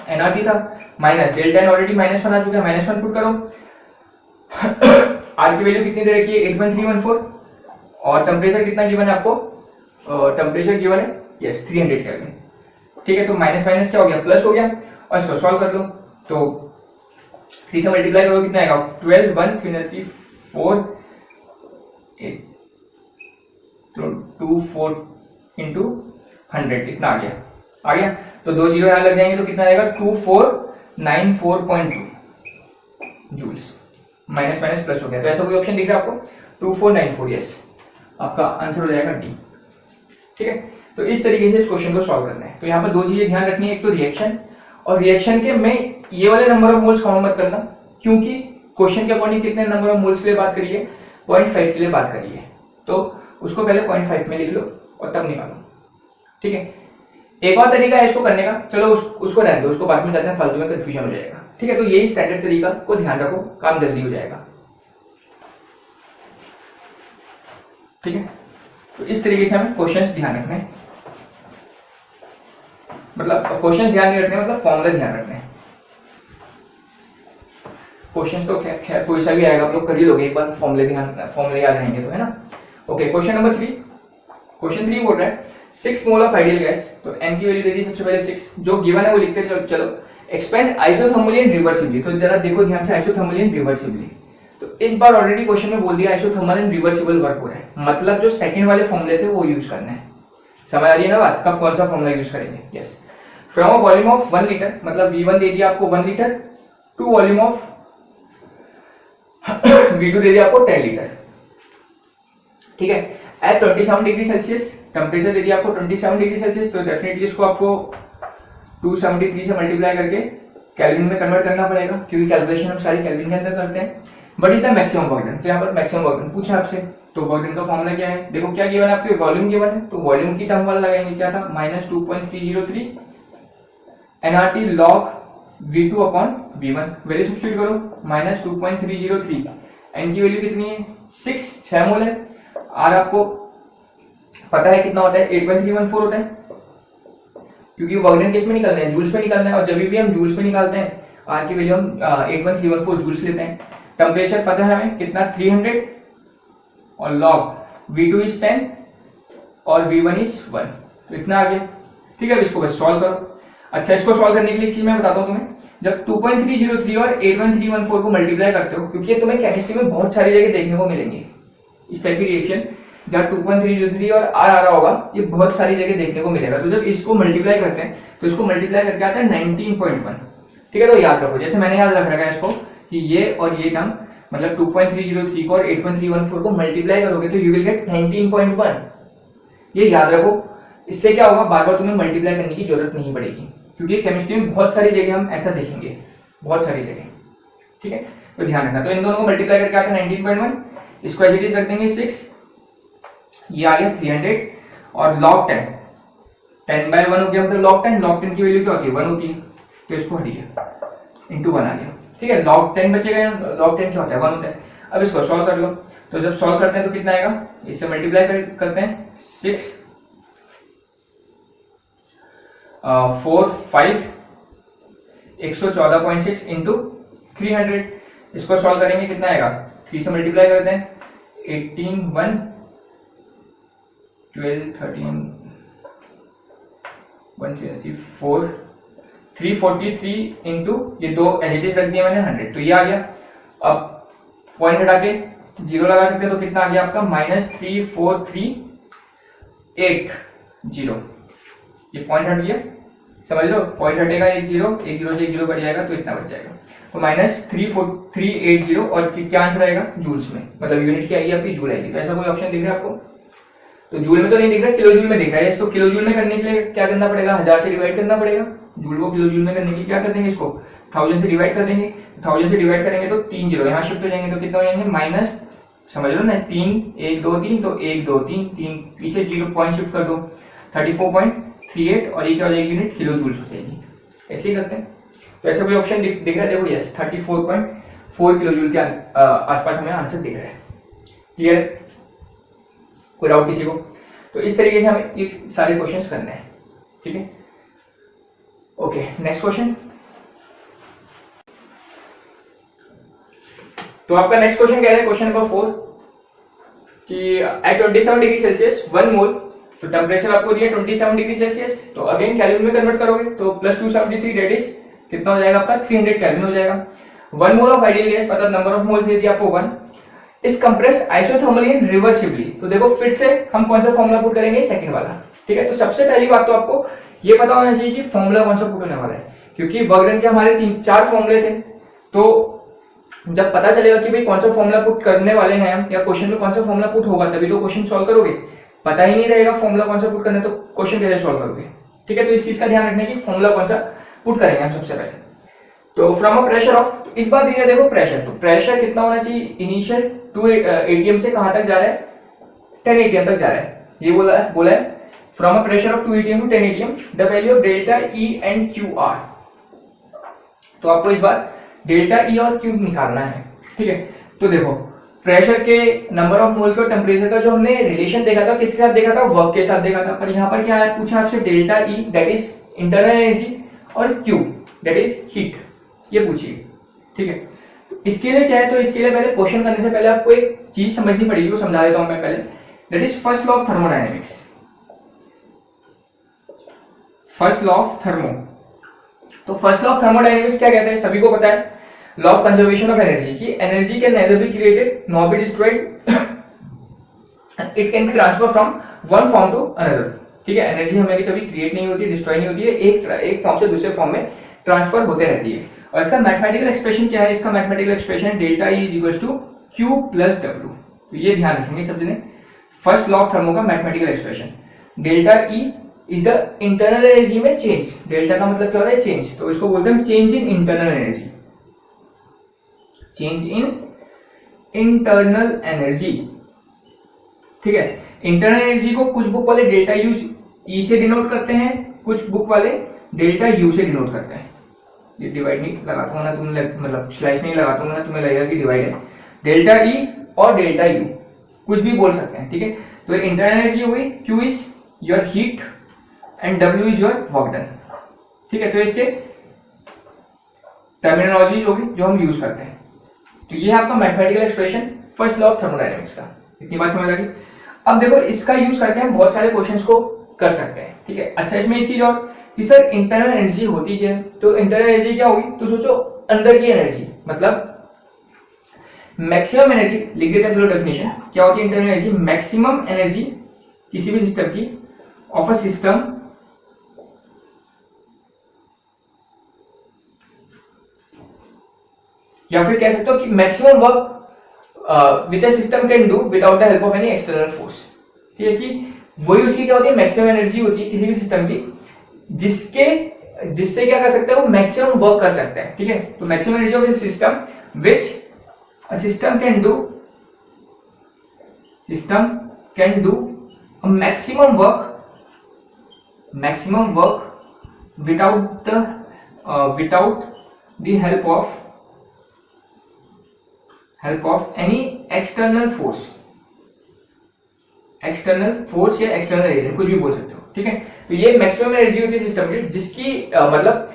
एनआरटी था, माइनस डेल्टा एन ऑलरेडी -1 आ चुका है, -1 पुट करो। आर की वैल्यू कितनी दे रखी है, 8.314, और टेम्परेचर कितना गिवन है आपको, टेम्परेचर गिवन है, यस 300 केल्विन। ठीक है, तो माइनस माइनस क्या हो गया, प्लस हो गया। और इसको सॉल्व कर लो तो 3 से मल्टीप्लाई करोगे कितना आएगा, 12 1 3 3 4 8 2 4 इंटू 100 इतना आ गया। तो 2 जीरो यहाँ लग जाएंगे तो कितना आएगा, 2494.2 जूल्स। माइनस माइनस प्लस हो गया, तो ऐसा कोई ऑप्शन दिख रहा है आपको, 2494, यस, आपका आंसर हो जाएगा डी। ठीक है, तो इस तरीके से इस क्वेश्चन को सॉल्व करना है। तो यहाँ पर 2 चीजें ध्यान रखनी है, एक तो रिएक्शन, और रिएक्शन के में ये वाले नंबर ऑफ मोल्स काउंट मत करना, क्योंकि क्वेश्चन के अकॉर्डिंग कितने नंबर ऑफ मोल्स के लिए बात करिए, 0.5 के लिए बात करिए, तो उसको पहले 0.5 में लिख लो और तब निकालो। ठीक है, एक और तरीका है इसको करने का, चलो उसको रहने दो, उसको बाद में जाते हैं, फालतू में कंफ्यूजन हो जाएगा। ठीक है, तो यही स्टैंडर्ड तरीका को ध्यान रखो, काम जल्दी हो जाएगा। ठीक है, तो इस तरीके से हमें क्वेश्चंस ध्यान रखने हैं, मतलब क्वेश्चन ध्यान नहीं रखने, मतलब फॉर्मूला ध्यान रखने हैं। क्वेश्चन तो खैर कोई सा भी आएगा आप लोग कर ही लोगे, एक बार फॉर्मूले याद रहेंगे तो, है ना। ओके, क्वेश्चन नंबर 3, क्वेश्चन 3 बोल रहा है 6 मोल ऑफ आइडियल गैस, तो n की वैल्यू दे दी सबसे पहले 6, जो गिवन है वो लिखते हैं। चलो एक्सपेंड आइसोथर्मली एंड रिवर्सिबली, तो जरा देखो ध्यान से, आइसोथर्मली एंड रिवर्सिबली, तो इस बार ऑलरेडी क्वेश्चन में बोल दिया आइसोथर्मल एंड रिवर्सिबल वर्क हो रहा है, मतलब जो सेकंड वाले फॉर्मूले थे वो यूज करना है। समझ आ रही है ना बात, कब कौन सा फॉर्मूला यूज करेंगे। Yes, from a volume of 1 litre, मतलब V1 दे दिया आपको 1 litre, to volume of V2 दे दिया आपको 10 लीटर। ठीक है, एट 27 डिग्री सेल्सियस टेम्परेचर दे दिया आपको 27 डिग्री सेल्सियस, तो डेफिनेटली इसको आपको 273 से मल्टीप्लाई करके केल्विन में कन्वर्ट करना पड़ेगा, क्योंकि कैलकुलेशन हम सारी केल्विन के अंदर करते हैं। बट इतना मैक्सिमम वर्क डन, तो यहाँ पर मैक्सिमम वर्क डन पूछा आपसे, तो वर्क डन का फॉर्मूला क्या है, देखो क्या गिवन है आपके, वॉल्यूम गिवन है, तो वॉल्यूम की टर्म वाला लगाएंगे, क्या था, -2.303 nRT log V2 upon V1, value substitute करो, -2.303, n की वैल्यू कितनी है, 6 मोल है, R आपको पता है कितना होता है, 8.314 होता है, क्योंकि वर्क डन किस में निकालना है, जूल्स में निकालना है, और जब भी हम जूल्स में निकालते हैं R की वैल्यू हम 8.314 जूल्स लेते हैं। टेम्परेचर पता है हमें कितना, 300, और log V2 इज 10 और V1 इज 1, तो इतना आ गया। ठीक है, अब इसको बस सॉल्व करो। अच्छा, इसको सॉल्व करने के लिए एक चीज मैं बताता हूँ तुम्हें, जब 2.303 और 8.314 को मल्टीप्लाई करते हो, क्योंकि तुम्हें केमिस्ट्री में बहुत सारी जगह देखने को मिलेंगे इस टाइप की रिएक्शन, जहाँ 2.303 और R आ रहा होगा, ये बहुत सारी जगह देखने को मिलेगा। तो जब इसको मल्टीप्लाई करते हैं तो इसको मल्टीप्लाई करके आता है 19.1। ठीक है, तो याद रखो, जैसे मैंने याद रख रखा है इसको कि ये और ये टर्म, मतलब 2.303 को और 8.314 को मल्टीप्लाई करोगे तो यू विल गेट 19.1, ये याद रखो। इससे क्या होगा, बार बार तुम्हें मल्टीप्लाई करने की जरूरत नहीं पड़ेगी, क्योंकि केमिस्ट्री में बहुत सारी जगह हम ऐसा देखेंगे, बहुत सारी जगह। ठीक है, तो ध्यान रखना। तो इन दोनों को मल्टीप्लाई करके आता है 19.1, इसको एज इट इज रख देंगे 6, ये आ गया 300, और log 10/1 हो गया, मतलब log 10 की वैल्यू क्या होती है, 1 होती है, तो इसको हटिए, इंटू 1 आ गया। ठीक है, log 10 बचेगा, log 10 क्या होता है, 1 होता है। अब इसको सॉल्व कर लो, तो जब सॉल्व करते हैं तो कितना आएगा, इससे मल्टीप्लाई करते हैं 6 4 5 114.6 इंटू 300, इसको सॉल्व करेंगे कितना आएगा, 3 से मल्टीप्लाई करते हैं 18 1 12 13 1 3 4 343 इंटू ये दो एज इट इज रख दिया मैंने 100, तो ये आ गया। अब पॉइंट हटा के जीरो लगा सकते हैं, तो कितना आ गया आपका, -34380, ये पॉइंट हट गया, समझ लो, पॉइंट हटेगा, एक जीरो से एक जीरो कट जाएगा, तो इतना बच जाएगा, तो -34380, और क्या आंसर आएगा, जूल्स में, मतलब यूनिट क्या आएगी आपकी, जूल आएगी। तो ऐसा कोई ऑप्शन दिख रहा है आपको, तो जूल में तो नहीं दिख रहा है, किलो जूल में दिख रहा है। इसको किलो जूल में करने के लिए क्या करना पड़ेगा, 1000 से डिवाइड करना पड़ेगा, जूल को किलो जूल में करने के लिए क्या कर देंगे, इसको 1000 से डिवाइड कर देंगे, 1000 से डिवाइड करेंगे तो 3 जीरो यहाँ शिफ्ट हो जाएंगे, तो कितना हो जाएंगे, माइनस, समझ लो ना, 3 1 2 3, तो 1 2 3 3 पीछे जीरो पॉइंट शिफ्ट कर दो, 34.38, और ये क्या हो जाएगी, यूनिट किलो जूल्स हो जाएगी। ऐसे ही करते हैं, तो ऐसा कोई ऑप्शन दिख रहा है, देखो, यस 34.4 किलो जूल के आसपास हमें आंसर दिख रहा है। क्लियर, कोई डाउट किसी को? तो इस तरीके से हमें ये सारे क्वेश्चंस करने हैं। ठीक है, ओके, नेक्स्ट क्वेश्चन। तो आपका नेक्स्ट क्वेश्चन कह रहा है, क्वेश्चन नंबर 4, कि एट 27 डिग्री सेल्सियस 1 मोल तो टेम्परेचर आपको दिया 27 डिग्री सेल्सियस, तो अगेन केल्विन में कन्वर्ट करोगे तो प्लस 273 डेट इज कितना हो जाएगा आपका 300 केल्विन हो जाएगा। 1 मोल ऑफ आइडियल गैस मतलब नंबर ऑफ मोल्स दे दिया आपको 1 is compressed isothermally and reversibly. तो देखो फिर से हम कौन सा फॉर्मूला पुट करेंगे, सेकंड वाला। ठीक है, तो सबसे पहली बात तो आपको ये पता होना चाहिए कि फॉर्मूला कौन सा पुट होने वाला है, क्योंकि वर्क डन के हमारे 3-4 फॉर्मूले थे। तो जब पता चलेगा कि भाई कौन सा फॉर्मूला पुट करने वाले हैं हम, या क्वेश्चन में कौन सा फॉर्मूला पुट होगा, तभी तो क्वेश्चन सॉल्व करोगे। पता ही नहीं रहेगा फॉर्मूला कौन सा पुट करना है तो क्वेश्चन कैसे सॉल्व करोगे। ठीक है, तो इस चीज का ध्यान रखना है कि फॉर्मूला कौन सा पुट करेंगे हम सबसे पहले। तो फ्रॉम अ प्रेशर ऑफ, इस बार दिया देखो प्रेशर, तो प्रेशर कितना होना चाहिए इनिशियल 2 atm से कहां तक जा रहा है, 10 atm तक जा रहा है। ये बोला है from a pressure of 2 atm to 10 atm the value of delta E and Q R. तो आपको इस बार डेल्टा ई और क्यू निकालना है। ठीक है, तो देखो प्रेशर के नंबर ऑफ मोल के टेम्परेचर का जो हमने रिलेशन देखा था किसके साथ देखा था, वर्क के साथ देखा था। पर यहाँ पर क्या है पूछा आपसे, delta E that is internal energy और क्यू दैट इज हीट, ये पूछिए। ठीक है, तो इसके लिए क्या है, तो इसके लिए पहले क्वेश्चन करने से पहले आपको एक चीज समझनी पड़ेगी, वो समझा देता हूं मैं पहले। That is first law of thermodynamics. First law of thermo, तो फर्स्ट लॉ ऑफ थर्मोडायनेमिक्स क्या कहते हैं, सभी को पता है। Law of conservation of energy की energy can neither be created nor be destroyed, it can be transfer from one form to another. ठीक है, एनर्जी हमें कभी क्रिएट नहीं होती है, डिस्ट्रॉय नहीं होती है, एक फॉर्म से दूसरे फॉर्म में ट्रांसफर होते रहती है। और इसका मैथमेटिकल एक्सप्रेशन क्या है, इसका mathematical expression delta E is equal to Q plus W. तो ये ध्यान रखेंगे सब जने। फर्स्ट लॉ ऑफ थर्मो का mathematical expression, delta E is the internal energy में चेंज। डेल्टा का मतलब क्या होता है, चेंज, तो इसको बोलते हैं change in internal energy, change in internal energy. ठीक है, इंटरनल एनर्जी को कुछ बुक वाले डेल्टा यू ई से डिनोट करते हैं, कुछ बुक वाले डेल्टा यू से डिनोट करते हैं। ये डिवाइड नहीं लगाता हूँ ना तुम, मतलब स्लाइस नहीं लगाता हूँ ना, तुम्हें लगेगा कि डिवाइड है। डेल्टा ई और डेल्टा यू कुछ भी बोल सकते हैं। ठीक है, तो इंटरनल एनर्जी हुई, Q is your heat and W is your work done. ठीक है, तो इसके टर्मिनोलॉजीज होगी जो हम यूज करते हैं। तो ये है आपका mathematical expression first law of thermodynamics का। इतनी बात समझ आ गई। अब देखो इसका यूज करके हम बहुत सारे क्वेश्चंस को कर सकते हैं। ठीक है, अच्छा इसमें एक चीज और कि सर इंटरनल एनर्जी होती क्या है, तो इंटरनल एनर्जी क्या होगी, तो सोचो अंदर की एनर्जी मतलब मैक्सिमम एनर्जी, लिख देते हैं चलो डेफिनेशन क्या होती है इंटरनल एनर्जी, मैक्सिमम एनर्जी किसी भी सिस्टम की ऑफ अ सिस्टम या फिर कह सकते हो कि maximum work which a system can do without the help of any external force. ठीक है, कि वही उसकी क्या होती है, मैक्सिमम एनर्जी होती है किसी भी सिस्टम की जिससे क्या कर सकते हैं, वो मैक्सिमम वर्क कर सकते हैं। ठीक है, तो maximum energy of A system which a system can do a maximum work without the help of any external force या एक्सटर्नल एजेंट, कुछ भी बोल सकते हो। ठीक है, तो ये मैक्सिमम एनर्जी होती है सिस्टम की जिसकी मतलब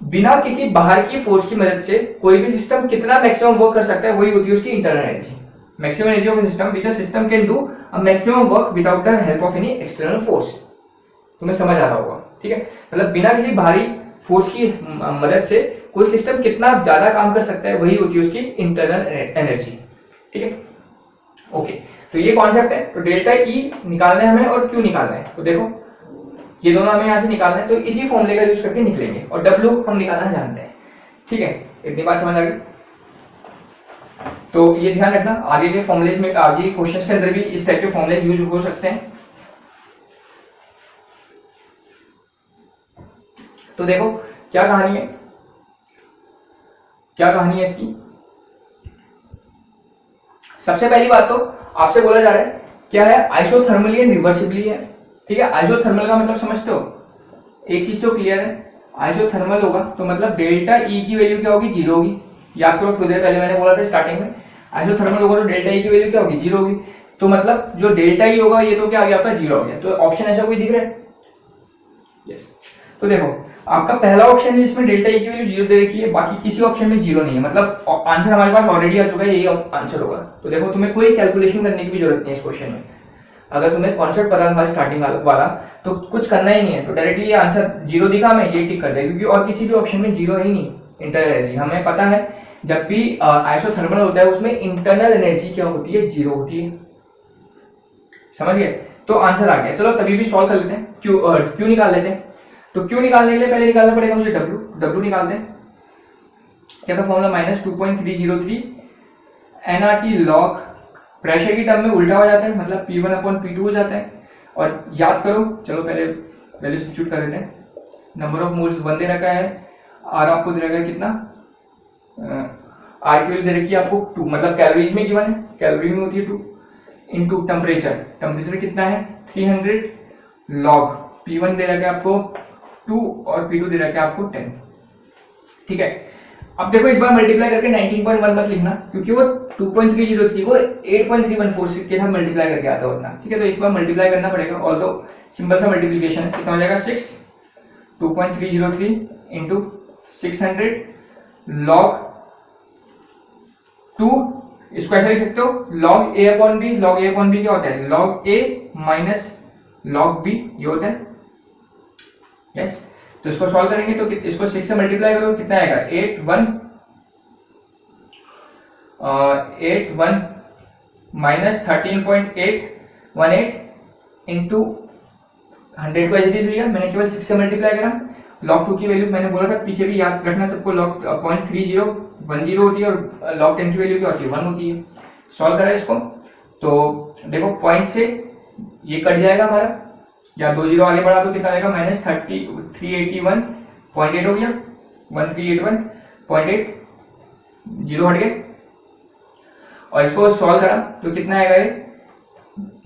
बिना किसी बाहर की फोर्स की मदद से कोई भी सिस्टम कितना मैक्सिमम वर्क कर सकता है, वही होती है उसकी internal energy. Maximum energy of system which a system can do a maximum work without the help of any external force. तुम्हें समझ आ रहा होगा। ठीक है, मतलब बिना किसी बाहरी फोर्स की मदद से कोई सिस्टम कितना ज्यादा काम कर सकता है, वही होती है उसकी इंटरनल एनर्जी। ठीक है, ओके, तो ये कॉन्सेप्ट है। तो डेल्टा ई निकालना है हमें और क्यू निकालना है। तो देखो ये दोनों हमें यहाँ से निकालना है, तो इसी फॉर्मूले का यूज करके निकलेंगे, और डब्ल्यू हम निकालना जानते हैं। ठीक है, इतनी बात समझ आ गई। तो ये ध्यान रखना, आगे के फॉर्मुलेज में, आगे क्वेश्चंस के अंदर भी इस टाइप के फॉर्मुलेज यूज हो सकते हैं। तो देखो क्या कहानी है इसकी। सबसे पहली बात तो आपसे बोला जा रहा है क्या है, आइसोथर्मली एंड रिवर्सिबली है। ठीक है, आइसोथर्मल का मतलब समझते हो, एक चीज तो क्लियर है, आइसोथर्मल होगा तो मतलब डेल्टा ई की वैल्यू क्या होगी, 0 होगी। याद करो थोड़ी देर पहले मैंने बोला था स्टार्टिंग में, आइसोथर्मल होगा तो डेल्टा ई की वैल्यू क्या होगी, 0 होगी। तो मतलब जो डेल्टा ई होगा ये तो क्या आ गया आपका, 0 हो गया। तो ऑप्शन ऐसा कोई दिख रहा है, यस। तो देखो आपका पहला ऑप्शन है जिसमें डेल्टा ई की वैल्यू 0 दे रखी है, बाकी किसी ऑप्शन में 0 नहीं है, मतलब आंसर हमारे पास ऑलरेडी आ चुका है, यही आंसर होगा। तो देखो तुम्हें कोई कैलकुलेशन करने की भी जरूरत नहीं है इस क्वेश्चन में, अगर तुम्हें कॉन्सेप्ट पता था स्टार्टिंग वाला तो कुछ करना ही नहीं है, तो डायरेक्टली ये आंसर 0 दिखा, मैं ये टिक कर दिया, क्योंकि और किसी भी ऑप्शन में 0 है ही नहीं इंटरनल एनर्जी। हमें पता है जब भी आइसोथर्मल होता है उसमें इंटरनल एनर्जी क्या होती है, 0 होती है। समझ गए? तो आंसर आ गया। चलो तभी भी सॉल्व कर लेते हैं, क्यू निकाल लेते हैं। तो क्यू निकालने के लिए पहले निकालना पड़ेगा मुझे डब्ल्यू निकालते हैं। क्या था फॉर्मूला, -2.303 nRT log, प्रेशर की टर्म में उल्टा हो जाता है, मतलब P1/P2 हो जाता है। और याद करो, चलो पहले वैल्यू सब्स्टिट्यूट कर देते हैं। नंबर ऑफ मोल्स 1 दे रखा है, आर आपको दे रखा है कितना, आर की वैल्यू दे रखी है आपको 2, मतलब कैलोरीज में गिवन है, कैलोरी में होती है 2, इनटू टेम्परेचर कितना है 300 लॉग, P1 दे रखा है आपको 2 और P2 दे रखा है आपको 10। ठीक है, अब देखो इस बार मल्टीप्लाई करके 19.1 मत लिखना, क्योंकि वो 2.303 वो 8.3146 के साथ मल्टीप्लाई करके आता है उतना। ठीक है, तो इस बार मल्टीप्लाई करना पड़ेगा, और तो सिंपल सा मल्टीप्लिकेशन है, कितना हो जाएगा 6, 2.303 इंटू 600 लॉग 2, इसको ऐसा लिख सकते हो log a upon B. log a upon B क्या होता है, log a minus log b, ये होता है। यस, तो इसको सॉल्व करेंगे तो इसको 6 से मल्टीप्लाई करो, कितना आएगा 81 माइनस 13.818 इंटू 100 को एज इट इज लिया मैंने, केवल 6 से मल्टीप्लाई करा। log 2 की वैल्यू मैंने बोला था पीछे भी याद रखना सबको, log 0.3010 होती है, और log 10 की वैल्यू क्या होती है 1 होती है। सॉल्व करा इसको तो देखो पॉइंट से ये कट जाएगा हमारा, या 2 जीरो आगे बढ़ा तो कितना आएगा -381.8 हो गया, 1381.8, 0 हट गए। और इसको सॉल्व करा तो कितना आएगा, ये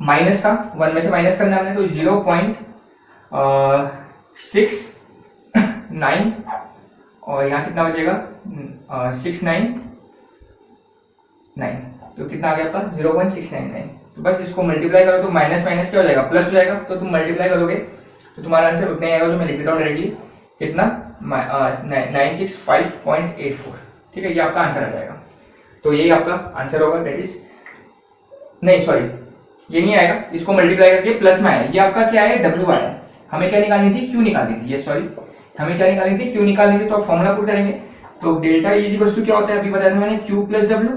माइनस का 1 में से माइनस करना हमने, तो 0.69 और यहाँ कितना बचेगा 699, तो कितना आ गया आपका 0.699। तो बस इसको मल्टीप्लाई करो तो माइनस माइनस क्या हो जाएगा, प्लस हो जाएगा। तो तुम मल्टीप्लाई करोगे तो तुम्हारा आंसर उतना ही आएगा, जो मैं लिख देता हूँ डायरेक्टली, कितना 965.84। ठीक है, ये आपका आंसर आ जाएगा। तो यही आपका आंसर होगा, दैट इज, नहीं सॉरी ये नहीं आएगा, इसको मल्टीप्लाई करके प्लस में आया, ये आपका क्या है डब्ल्यू आया। हमें क्या निकालनी थी, क्यू निकालनी थी, ये सॉरी हमें क्या निकालनी थी, क्यू निकालनी थी। तो आप फॉर्मूला पुट करेंगे, तो डेल्टा ई इक्वल्स टू क्या होता है, अभी बताया था मैंने, क्यू प्लस डब्ल्यू,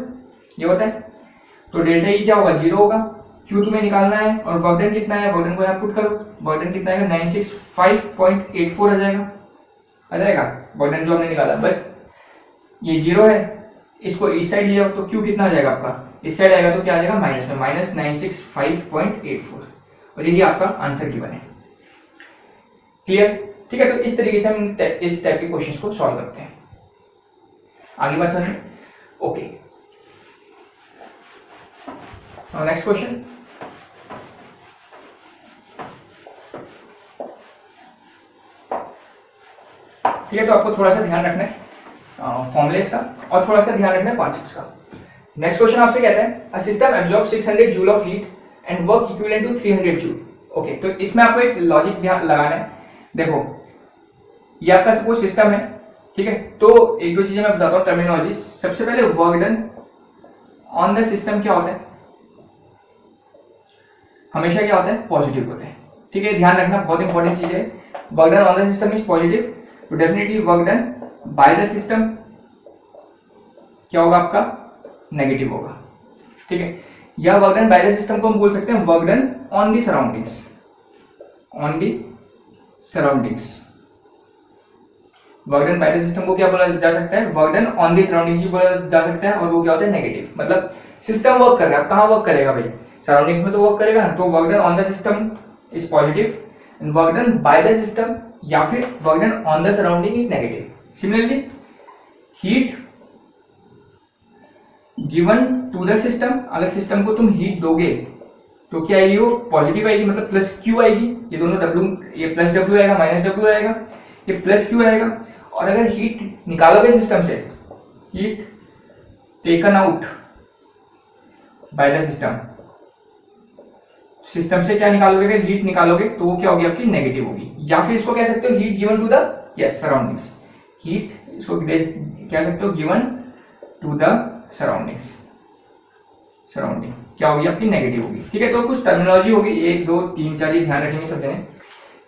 ये होता है। तो डेल्टा ई क्या होगा 0 होगा, क्यू तुम्हें निकालना है, और वर्क डन कितना है, वर्क डन को यहाँ पुट करो, वर्क डन कितना आएगा 965.84 आ जाएगा वर्क डन जो हमने निकाला। बस ये 0 है, इसको इस साइड ले जाओ तो क्यू कितना आ जाएगा आपका, इस साइड आएगा तो क्या आ जाएगा माइनस में, -965.84, और यही आपका आंसर गिवन है। क्लियर? ठीक है, तो इस तरीके से हम इस टाइप के क्वेश्चंस को सॉल्व करते हैं। आगे बात समझे? Okay, next question. ठीक है, तो आपको थोड़ा सा ध्यान रखना है फॉर्मुलेस का, और थोड़ा सा ध्यान रखना है कॉन्सेप्ट्स का। नेक्स्ट क्वेश्चन आपसे कहता है a system absorb 600 joule of heat and work equivalent to 300 joule. Okay, तो इसमें आपको एक लॉजिक ध्यान लगाना है। देखो ये आपका सपोज सिस्टम है, ठीक है, तो एक दो चीजें मैं बताता हूँ टर्मिनोलॉजी। सबसे पहले work done on the system क्या होता है, हमेशा क्या होता है पॉजिटिव होता है। ठीक है, ध्यान रखना, बहुत इंपॉर्टेंट चीज है। Work done on the system is positive, तो definitely work done by the system क्या होगा आपका नेगेटिव होगा। ठीक है, या work done by the system को हम बोल सकते हैं work done on the surroundings, on the surroundings. Work done by the system को क्या बोला जा सकता है, work done on the surroundings भी बोला जा सकता है, और वो क्या होता है नेगेटिव। मतलब सिस्टम वर्क कर रहा है, कहाँ वर्क करेगा भाई, सराउंडिंग्स में तो वर्क करेगा ना। तो work done on the system is positive and work done by the system या फिर work done on the surrounding is negative. Similarly heat given to the system, अगर सिस्टम को तुम हीट दोगे तो क्या आएगी, वो पॉजिटिव आएगी, मतलब प्लस क्यू आएगी। ये दोनों डब्ल्यू, ये प्लस डब्ल्यू आएगा, माइनस डब्ल्यू आएगा, ये प्लस क्यू आएगा। और अगर हीट निकालोगे सिस्टम से, heat taken out by the system, system से क्या निकालोगे, अगर हीट निकालोगे तो वो क्या होगी आपकी नेगेटिव होगी। या फिर इसको कह सकते हो heat given to the yes surroundings, heat इसको कह सकते हो given to the surroundings, surrounding क्या होगी आपकी नेगेटिव होगी। ठीक है, तो कुछ टर्मिनोलॉजी होगी 1 2 3 4 ये ध्यान रखेंगे सब जने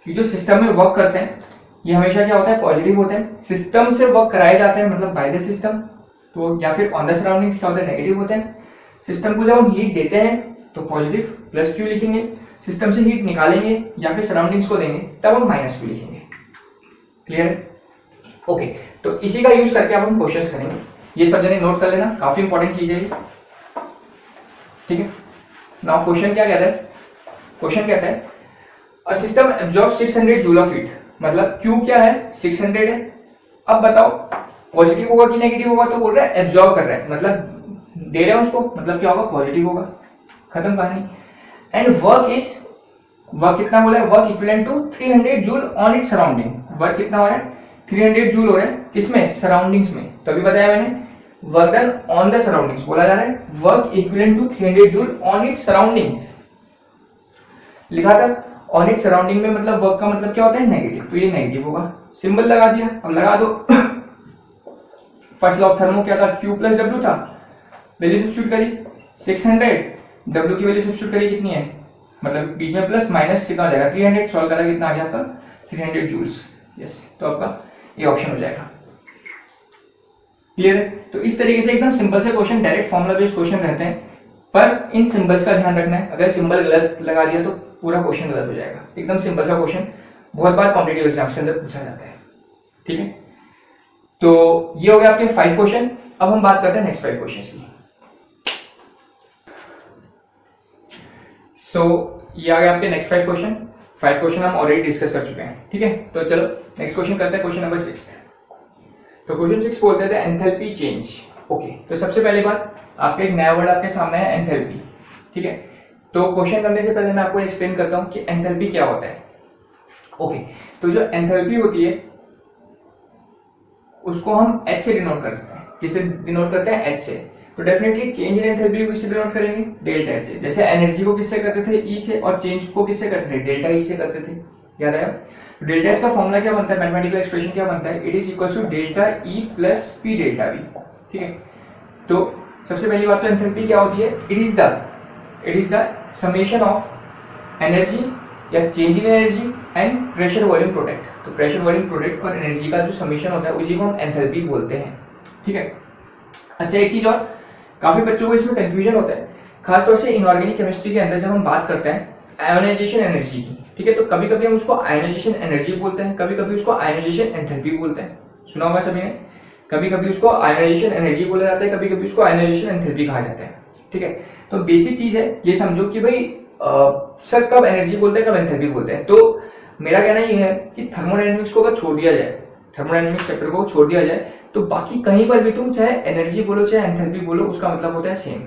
कि जो सिस्टम में वर्क करते हैं ये हमेशा क्या होता है पॉजिटिव होते हैं, सिस्टम से वर्क कराए जाते हैं मतलब बाय द सिस्टम, तो या फिर ऑन द सराउंडिंग्स क्या होता है नेगेटिव होते हैं। सिस्टम को जब हम हीट देते हैं तो पॉजिटिव प्लस क्यू लिखेंगे, सिस्टम से हीट निकालेंगे या फिर सराउंडिंग्स को देंगे तब हम माइनस क्यू लिखेंगे। क्लियर? ओके, तो इसी का यूज करके अब हम क्वेश्चंस करेंगे, ये सब जने नोट कर लेना, काफी इंपॉर्टेंट चीज है ये। ठीक है, नाउ क्वेश्चन क्या कहता है, क्वेश्चन कहता है a system absorb 600 joule of heat, मतलब Q क्या है 600 है। अब बताओ पॉजिटिव होगा कि नेगेटिव होगा, तो बोल रहा है एब्जॉर्ब कर रहा है मतलब दे रहे हैं उसको, मतलब क्या होगा पॉजिटिव होगा, खत्म कहानी। एंड वर्क कितना बोला है, work equivalent to 300 joule on its surrounding, work कितना हो रहा है 300 जूल हो रहा है किसमें सराउंडिंग्स में, तो अभी बताया मैंने work done on the surroundings बोला जा रहा है, work equivalent to 300 joule on its surroundings लिखा था। ऑन इट्स सराउंडिंग में मतलब वर्क का मतलब क्या होता है नेगेटिव, तो ये नेगेटिव होगा, सिंबल लगा दिया। अब लगा दो फर्स्ट लॉ ऑफ थर्मो क्या था, Q प्लस W था, वैल्यू सब्स्टिट्यूट करी 600, W की वैल्यू सब्स्टिट्यूट करी कितनी है, मतलब बीच में प्लस माइनस कितना हो जाएगा 300, सॉल्व करा कितना आ गया आपका 300 जूल्स। यस, तो आपका ये ऑप्शन हो जाएगा। क्लियर है? तो इस तरीके से एकदम सिंपल से question, direct formula based question रहते हैं, पर इन सिंबल्स का ध्यान रखना है, अगर सिंबल गलत लगा दिया तो पूरा क्वेश्चन गलत हो जाएगा। एकदम सिंपल सा क्वेश्चन, बहुत बार कॉम्पिटिटिव एग्जाम्स के अंदर पूछा जाता है। ठीक है, तो ये हो गया आपके 5 क्वेश्चन। अब हम बात करते हैं नेक्स्ट 5 क्वेश्चंस की। सो ये आ गया आपके नेक्स्ट 5 क्वेश्चन। 5 क्वेश्चन हम ऑलरेडी डिस्कस कर चुके हैं। ठीक है, तो चलो नेक्स्ट क्वेश्चन करते हैं, क्वेश्चन नंबर 6। तो क्वेश्चन 6 बोलते थे एंथैल्पी चेंज। ओके, तो सबसे पहली बात आपके एक नया वर्ड आपके सामने है एंथैल्पी। ठीक है, तो क्वेश्चन करने से पहले मैं आपको एक्सप्लेन करता हूं कि एंथैल्पी क्या होता है। ओके, तो जो एंथैल्पी होती है उसको हम H से डिनोट कर सकते हैं। किससे डिनोट करते हैं? H से। तो डेफिनेटली चेंज इन एंथैल्पी को किससे डिनोट करेंगे? डेल्टा H से। जैसे एनर्जी को किससे करते थे? E से, और चेंज को किससे करते थे? डेल्टा E से करते थे। याद आया? तो डेल्टा H का फॉर्मूला क्या बनता है, मैथमेटिकल एक्सप्रेशन क्या बनता है? It is equal to delta E plus P delta V। ठीक है, तो सबसे पहली बात तो एंथैल्पी क्या होती है? It is the summation of energy या change in energy and pressure volume product. तो प्रेशर वॉल्यूम प्रोडक्ट और एनर्जी का जो समेशन होता है उसी को हम एंथैल्पी बोलते हैं। ठीक है, अच्छा एक चीज और, काफी बच्चों को इसमें कंफ्यूजन होता है, खासतौर से इनऑर्गेनिक केमिस्ट्री के अंदर जब हम बात करते हैं आयोनाइजेशन एनर्जी की। ठीक है, तो कभी कभी हम उसको आयोनाइजेशन एनर्जी बोलते हैं, कभी कभी उसको आयोनाइजेशन एंथैल्पी बोलते हैं। सुना होगा सभी ने, कभी कभी उसको आयोनाइजेशन एनर्जी बोला जाता है, कभी कभी उसको आयोनाइजेशन एंथैल्पी कहा जाता है। ठीक है, तो बेसिक चीज है ये समझो कि भाई सर कब एनर्जी बोलते हैं कब एंथैल्पी बोलते हैं। तो मेरा कहना ये है कि थर्मोडायनेमिक्स को अगर छोड़ दिया जाए, थर्मोडायनेमिक्स चैप्टर को छोड़ दिया जाए, तो बाकी कहीं पर भी तुम चाहे एनर्जी बोलो चाहे एंथैल्पी बोलो उसका मतलब होता है सेम।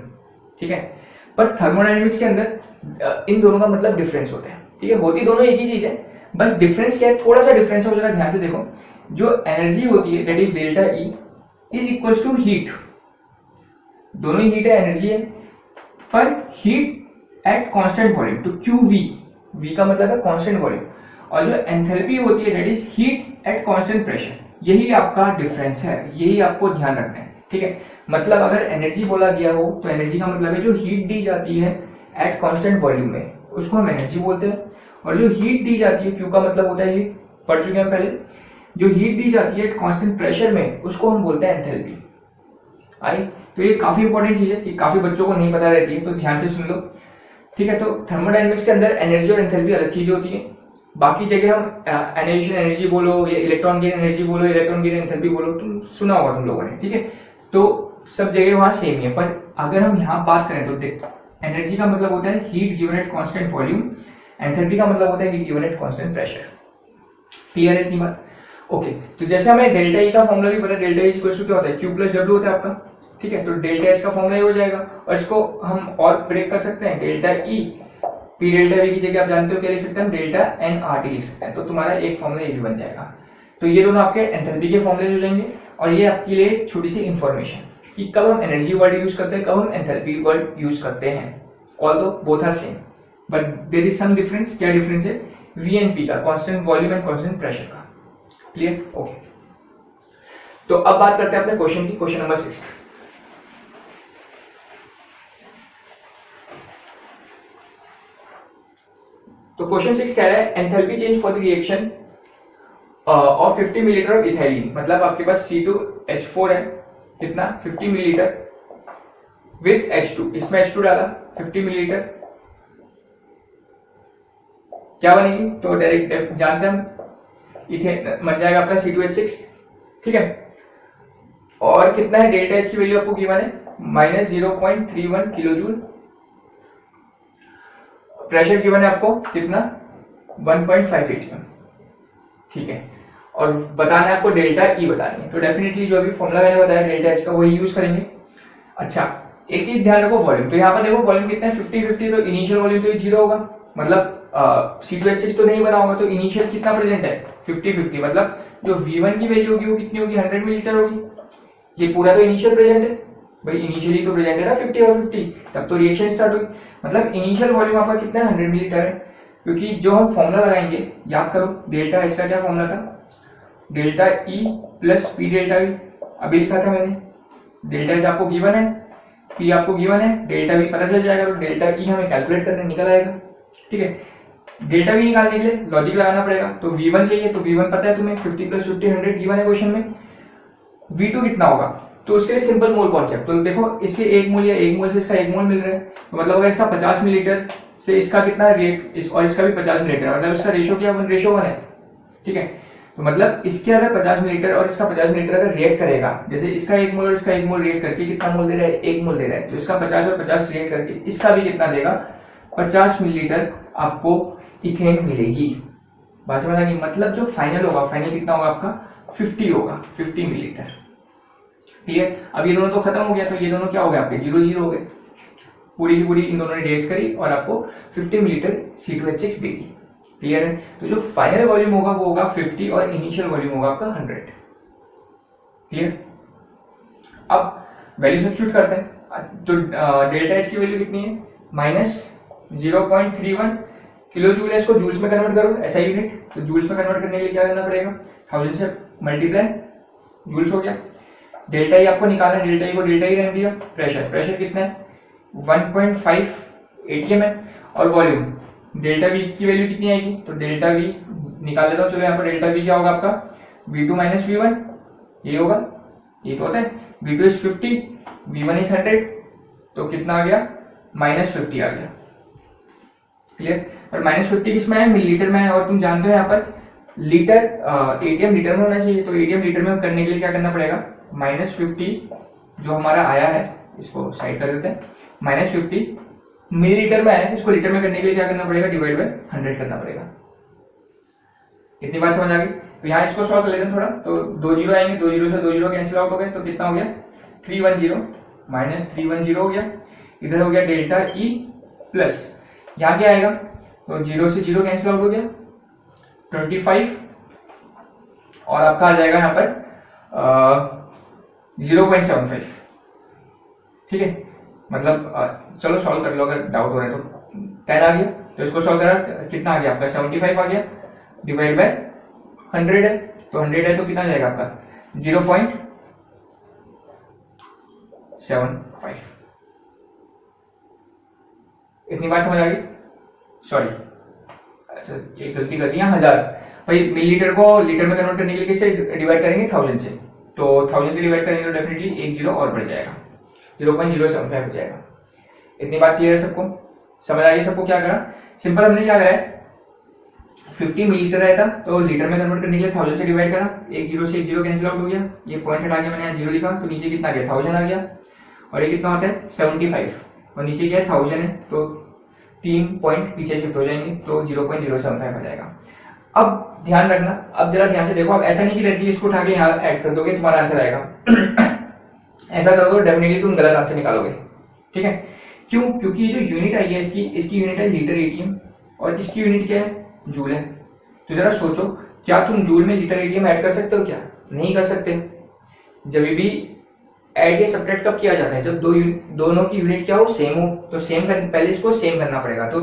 ठीक है, पर थर्मोडायनेमिक्स के अंदर इन दोनों का मतलब डिफरेंस होता है। ठीक है, होती दोनों एक ही चीज है, बस डिफरेंस क्या है, थोड़ा सा डिफरेंस है, जरा ध्यान से देखो। जो एनर्जी होती है that is delta E is equals to heat, दोनों ही हीट है, एनर्जी है, पर हीट एट कांस्टेंट वॉल्यूम, तो QV, V का मतलब है कांस्टेंट वॉल्यूम, और जो एंथैल्पी होती है that is heat at constant pressure. यही आपका डिफरेंस है, यही आपको ध्यान रखना है। ठीक है, मतलब अगर एनर्जी बोला गया हो तो एनर्जी का मतलब है जो हीट दी जाती है एट कांस्टेंट वॉल्यूम में उसको हम एनर्जी बोलते हैं, और जो हीट दी जाती है Q का मतलब होता है, ये पढ़ चुके हैं पहले, जो हीट दी जाती है एट कांस्टेंट प्रेशर में उसको हम बोलते हैं एंथैल्पी। आई, तो ये काफी इंपॉर्टेंट चीज है, कि काफी बच्चों को नहीं पता रहती है, तो ध्यान से सुन लो। ठीक है, तो थर्मोडायनेमिक्स के अंदर एनर्जी और एंथैल्पी अलग चीजें होती है, बाकी जगह हम आयोनाइजेशन एनर्जी बोलो या इलेक्ट्रॉन गेन एनर्जी बोलो, इलेक्ट्रॉन गेन एंथैल्पी बोलो, तुम सुना होगा तुम लोगों ने। ठीक है, तो सब जगह वहां सेम ही है, पर अगर हम यहाँ बात करें तो देख, एनर्जी का मतलब होता है heat given at constant volume, enthalpy का मतलब होता है heat given at constant pressure. Clear है इतनी बात? ओके, तो जैसे हमें डेल्टा E का फॉर्मूला भी पता है, डेल्टा E इक्वल टू क्या होता है, Q प्लस W होता है आपका। ठीक है, तो डेल्टा H का फॉर्मूला ये हो जाएगा, और इसको हम और ब्रेक कर सकते हैं, delta E P delta V की जगह आप जानते हो क्या लिख सकते हैं, डेल्टा NRT लिख सकते हैं, तो तुम्हारा एक फॉर्मूला ये भी बन जाएगा। तो ये दोनों आपके एंथैल्पी के फॉर्मूले हो जाएंगे, और ये आपके लिए छोटी सी इंफॉर्मेशन कि कब हम एनर्जी वर्ड यूज करते हैं, कब हम एंथैल्पी वर्ड यूज करते हैं। Although both are same, but there is some difference. क्या डिफरेंस है? V एंड P का, constant volume and constant pressure का। क्लियर? ओके, तो अब बात करते हैं अपने क्वेश्चन की, क्वेश्चन नंबर 6। तो क्वेश्चन 6 कह रहा है enthalpy change for the reaction of 50 millilitre of ethylene, मतलब आपके पास C2H4 है कितना 50 मिलीलीटर विथ H2, इसमें H2 डाला 50 मिलीलीटर, क्या बनेगी? तो डायरेक्ट जानते हैं हम इथेन बन जाएगा आपका C2H6, ठीक है। और कितना है डेल्टा H की वैल्यू आपको गिवन है -0.31 किलो जूल, प्रेशर गिवन है आपको कितना 1.5 atm, ठीक है। और बताना है आपको डेल्टा E बतानी है, तो डेफिनेटली जो अभी फॉर्मूला मैंने बताया डेल्टा H का वही यूज करेंगे। अच्छा एक चीज ध्यान रखो वॉल्यूम, तो यहाँ पर देखो वॉल्यूम कितना है 50-50, तो इनिशियल वॉल्यूम तो 0 होगा, मतलब C2H6 तो नहीं बना होगा, तो इनिशियल कितना प्रेजेंट है 50-50, मतलब जो V1 की वैल्यू होगी वो कितनी होगी 100 मिलीलीटर होगी, ये पूरा तो इनिशियल प्रेजेंट है भाई, इनिशियली तो प्रेजेंट है ना 50 और 50, तब तो रिएक्शन स्टार्ट हुई, मतलब इनिशियल वॉल्यूम आपका कितना है 100 मिलीलीटर है। क्योंकि जो हम फॉर्मूला लगाएंगे याद करो डेल्टा H का क्या फॉर्मूला था, delta E plus P delta V, अभी लिखा था मैंने, डेल्टा H आपको गिवन है, P आपको गिवन है, डेल्टा V पता चल जाएगा, तो डेल्टा E हमें कैलकुलेट करने निकल आएगा, ठीक है। डेल्टा V निकालने के लिए लॉजिक लगाना पड़ेगा, तो V1 चाहिए, तो V1 पता है तुम्हें 50 + 50 100 गिवन है क्वेश्चन में, V2 कितना होगा, तो उसके लिए सिंपल मोल कॉन्सेप्ट, तो देखो इसके 1 मोल या 1 मोल से इसका 1 मोल मिल रहा है, तो मतलब अगर इसका 50 मिलीलीटर से इसका कितना रेट और इसका भी 50 मिलीलीटर, मतलब इसका रेशो क्या 1:1 है, ठीक है। तो मतलब इसके अगर 50 मिलीलीटर और इसका 50 मिलीलीटर अगर रिएक्ट करेगा, जैसे इसका 1 मोल और इसका 1 मोल रिएक्ट करके कितना मोल दे रहा है 1 मोल दे रहा है, तो इसका 50 और 50 रिएक्ट करके इसका भी कितना देगा 50 मिलीलीटर आपको इथेन मिलेगी। बात समझ आ गई, मतलब जो फाइनल होगा, फाइनल कितना होगा आपका 50 होगा, 50 मिलीलीटर, ठीक है। अब ये दोनों तो खत्म हो गया, तो ये दोनों क्या हो गए आपके 0-0 हो गए, पूरी की पूरी इन दोनों ने रिएक्ट करी और आपको 50 मिलीलीटर C2H6 देगी, क्लियर है। तो जो फाइनल वॉल्यूम होगा वो होगा 50 और इनिशियल वॉल्यूम होगा आपका 100, क्लियर। अब वैल्यू सब्स्टिट्यूट करते हैं, तो डेल्टा H की वैल्यू कितनी है -0.31 किलो जूल है, इसको जूल्स में कन्वर्ट करो ऐसा यूनिट, तो जूल्स में कन्वर्ट करने के लिए क्या करना पड़ेगा 1000 से मल्टीप्लाई जूल्स हो गया। डेल्टा E आपको निकालना है, डेल्टा E को डेल्टा E रहने दिया, प्रेशर कितना है 1.5 atm है, और वॉल्यूम डेल्टा V की वैल्यू कितनी आएगी, तो डेल्टा V निकाल लेता हूँ, चलो यहाँ पर डेल्टा V क्या होगा आपका V2 - V1, ये होगा, ये तो होता है, V2 is 50, V1 is 100, तो कितना आ गया -50 आ गया, क्लियर। और -50 किस में है मिलीलीटर में है, और तुम जानते हो यहाँ पर लीटर एटीएम लीटर में होना चाहिए, तो एटीएम लीटर में करने के लिए क्या करना पड़ेगा -50 जो हमारा आया है इसको साइड कर देते हैं, -50 मिलीलीटर में है, इसको लीटर में करने के लिए क्या करना पड़ेगा डिवाइड बाय 100 करना पड़ेगा। इतनी बात समझ आ गई। तो यहाँ इसको सॉल्व कर लेते हैं थोड़ा, तो 2 जीरो आएंगे, 2 जीरो से 2 जीरो कैंसिल आउट हो गए, तो कितना हो गया 310 -310 हो गया, इधर हो गया डेल्टा E प्लस यहाँ क्या आएगा, तो 0 से 0 कैंसिल आउट हो गया 25, और आपका आ जाएगा यहाँ पर 0.75, ठीक है। मतलब चलो सॉल्व कर लो अगर डाउट हो रहा है, तो 10 आ गया, तो इसको सॉल्व करा कितना आ गया आपका 75 आ गया, डिवाइड बाय 100 है, तो 100 है तो कितना जाएगा आपका 0.75, इतनी बात समझ आ गई। सॉरी अच्छा ये गलती कर दी यहाँ 1000 भाई, मिलीलीटर को लीटर में कन्वर्ट करने के लिए किससे डिवाइड करेंगे 1000 से, तो 1000 से डिवाइड करेंगे तो डेफिनेटली 1 जीरो और बढ़ जाएगा 0.075 हो जाएगा। इतनी बात क्लियर है सबको, समझ आ गई सबको। क्या करा सिंपल, हमने क्या करा है 50 मिलीलीटर रहता तो लीटर में कन्वर्ट करने के लिए 1000 से डिवाइड करा, 1 जीरो से 1 जीरो कैंसिल आउट हो गया, ये पॉइंट हटा के मैंने यहाँ 0 लिखा, तो नीचे कितना आ गया 1000 आ गया, और ये कितना होता है 75, और नीचे क्या है 1000 है, तो 3 पॉइंट पीछे शिफ्ट हो जाएंगे, तो 0.075 आ जाएगा। अब ध्यान रखना, अब जरा ध्यान से देखो, अब ऐसा नहीं कि डायरेक्टली इसको उठा के यहाँ ऐड कर दोगे तुम्हारा आंसर आएगा ऐसा करोगे डेफिनेटली तुम गलत आंसर निकालोगे, ठीक है। क्यों? क्योंकि ये जो यूनिट आई है इसकी यूनिट है लीटर एटीएम, और इसकी यूनिट क्या है जूल है। तो जरा सोचो, क्या तुम जूल में लीटर एटीएम ऐड कर सकते हो? क्या नहीं कर सकते। जब भी ऐड या सब्ट्रैक्ट कब किया जाता है, जब दोनों की यूनिट क्या हो सेम हो, तो सेम पहले इसको सेम करना पड़ेगा। तो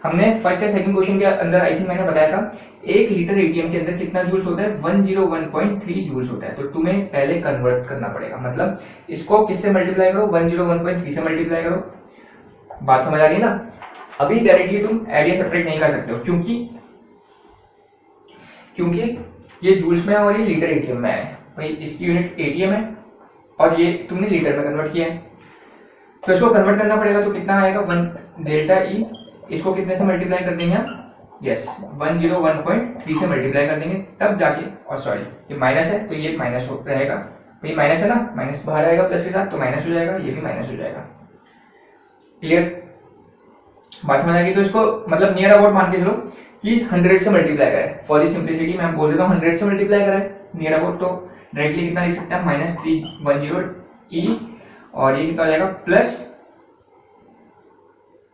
हमने फर्स्ट या सेकंड क्वेश्चन के अंदर आई थिंक मैंने बताया था 1 लीटर एटीएम के अंदर कितना जूल्स होता है 101.3 जूल्स होता है। तो तुम्हें पहले कन्वर्ट करना पड़ेगा, मतलब इसको किससे मल्टीप्लाई करो 101.3 से मल्टीप्लाई करो। बात समझ आ रही है ना। अभी डायरेक्टली तुम ऐड या सब्ट्रैक्ट नहीं कर सकते हो, क्योंकि ये जूल्स में है और ये लीटर एटीएम में है। भाई इसकी यूनिट एटीएम है और ये तुमने लीटर में कन्वर्ट किया है, तो इसको कन्वर्ट करना पड़ेगा। तो कितना आएगा 1 डेल्टा ई, इसको कितने से मल्टीप्लाई कर देंगे आप, यस 101.3 से मल्टीप्लाई कर देंगे, तब जाके, और सॉरी ये माइनस है तो ये माइनस रहेगा, तो ये माइनस है ना, माइनस बाहर आएगा प्लस के साथ, तो माइनस हो जाएगा, ये भी माइनस हो जाएगा। क्लियर, बात समझ आ गई। तो इसको मतलब नियर अबाउट मान के चलो कि 100 से मल्टीप्लाई करें, फॉर दी सिंप्लिसिटी मैं बोल देता हूँ 100 से मल्टीप्लाई करें नियर अबाउट, तो डायरेक्टली कितना लिख सकते हैं -310 ई, और ये कितना हो जाएगा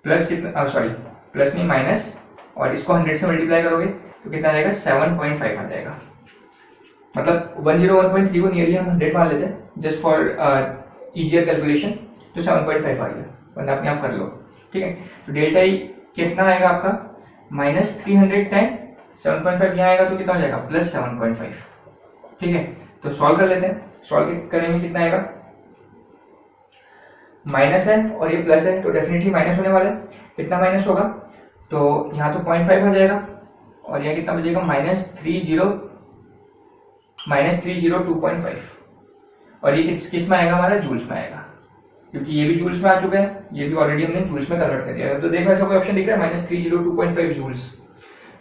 प्लस कितना, सॉरी प्लस नहीं माइनस, और इसको 100 से मल्टीप्लाई करोगे तो कितना आ जाएगा 7.5 आ जाएगा। मतलब 101.3 को नियरली हम 100 मान लेते हैं जस्ट फॉर इजियर कैलकुलेशन, तो 7.5 आ गया, वरना अपने आप कर लो, ठीक है। तो डेल्टा ई कितना आएगा आपका -300 टाइम 7.5, यहाँ आएगा तो कितना हो जाएगा +7.5, ठीक है। तो सॉल्व कर लेते हैं, सॉल्व करेंगे कितना आएगा, माइनस है और ये प्लस है तो डेफिनेटली माइनस होने वाला है, कितना माइनस होगा, तो यहाँ तो 0.5 आ जाएगा और यहाँ कितना बचेगा -302.5, और ये किस में आएगा हमारा, जूल्स में आएगा, क्योंकि ये भी जूल्स में आ चुका है, ये भी ऑलरेडी हमने जूल्स में कन्वर्ट कर दिया है। तो देखो ऐसा कोई ऑप्शन दिख रहा है -302.5 जूल्स,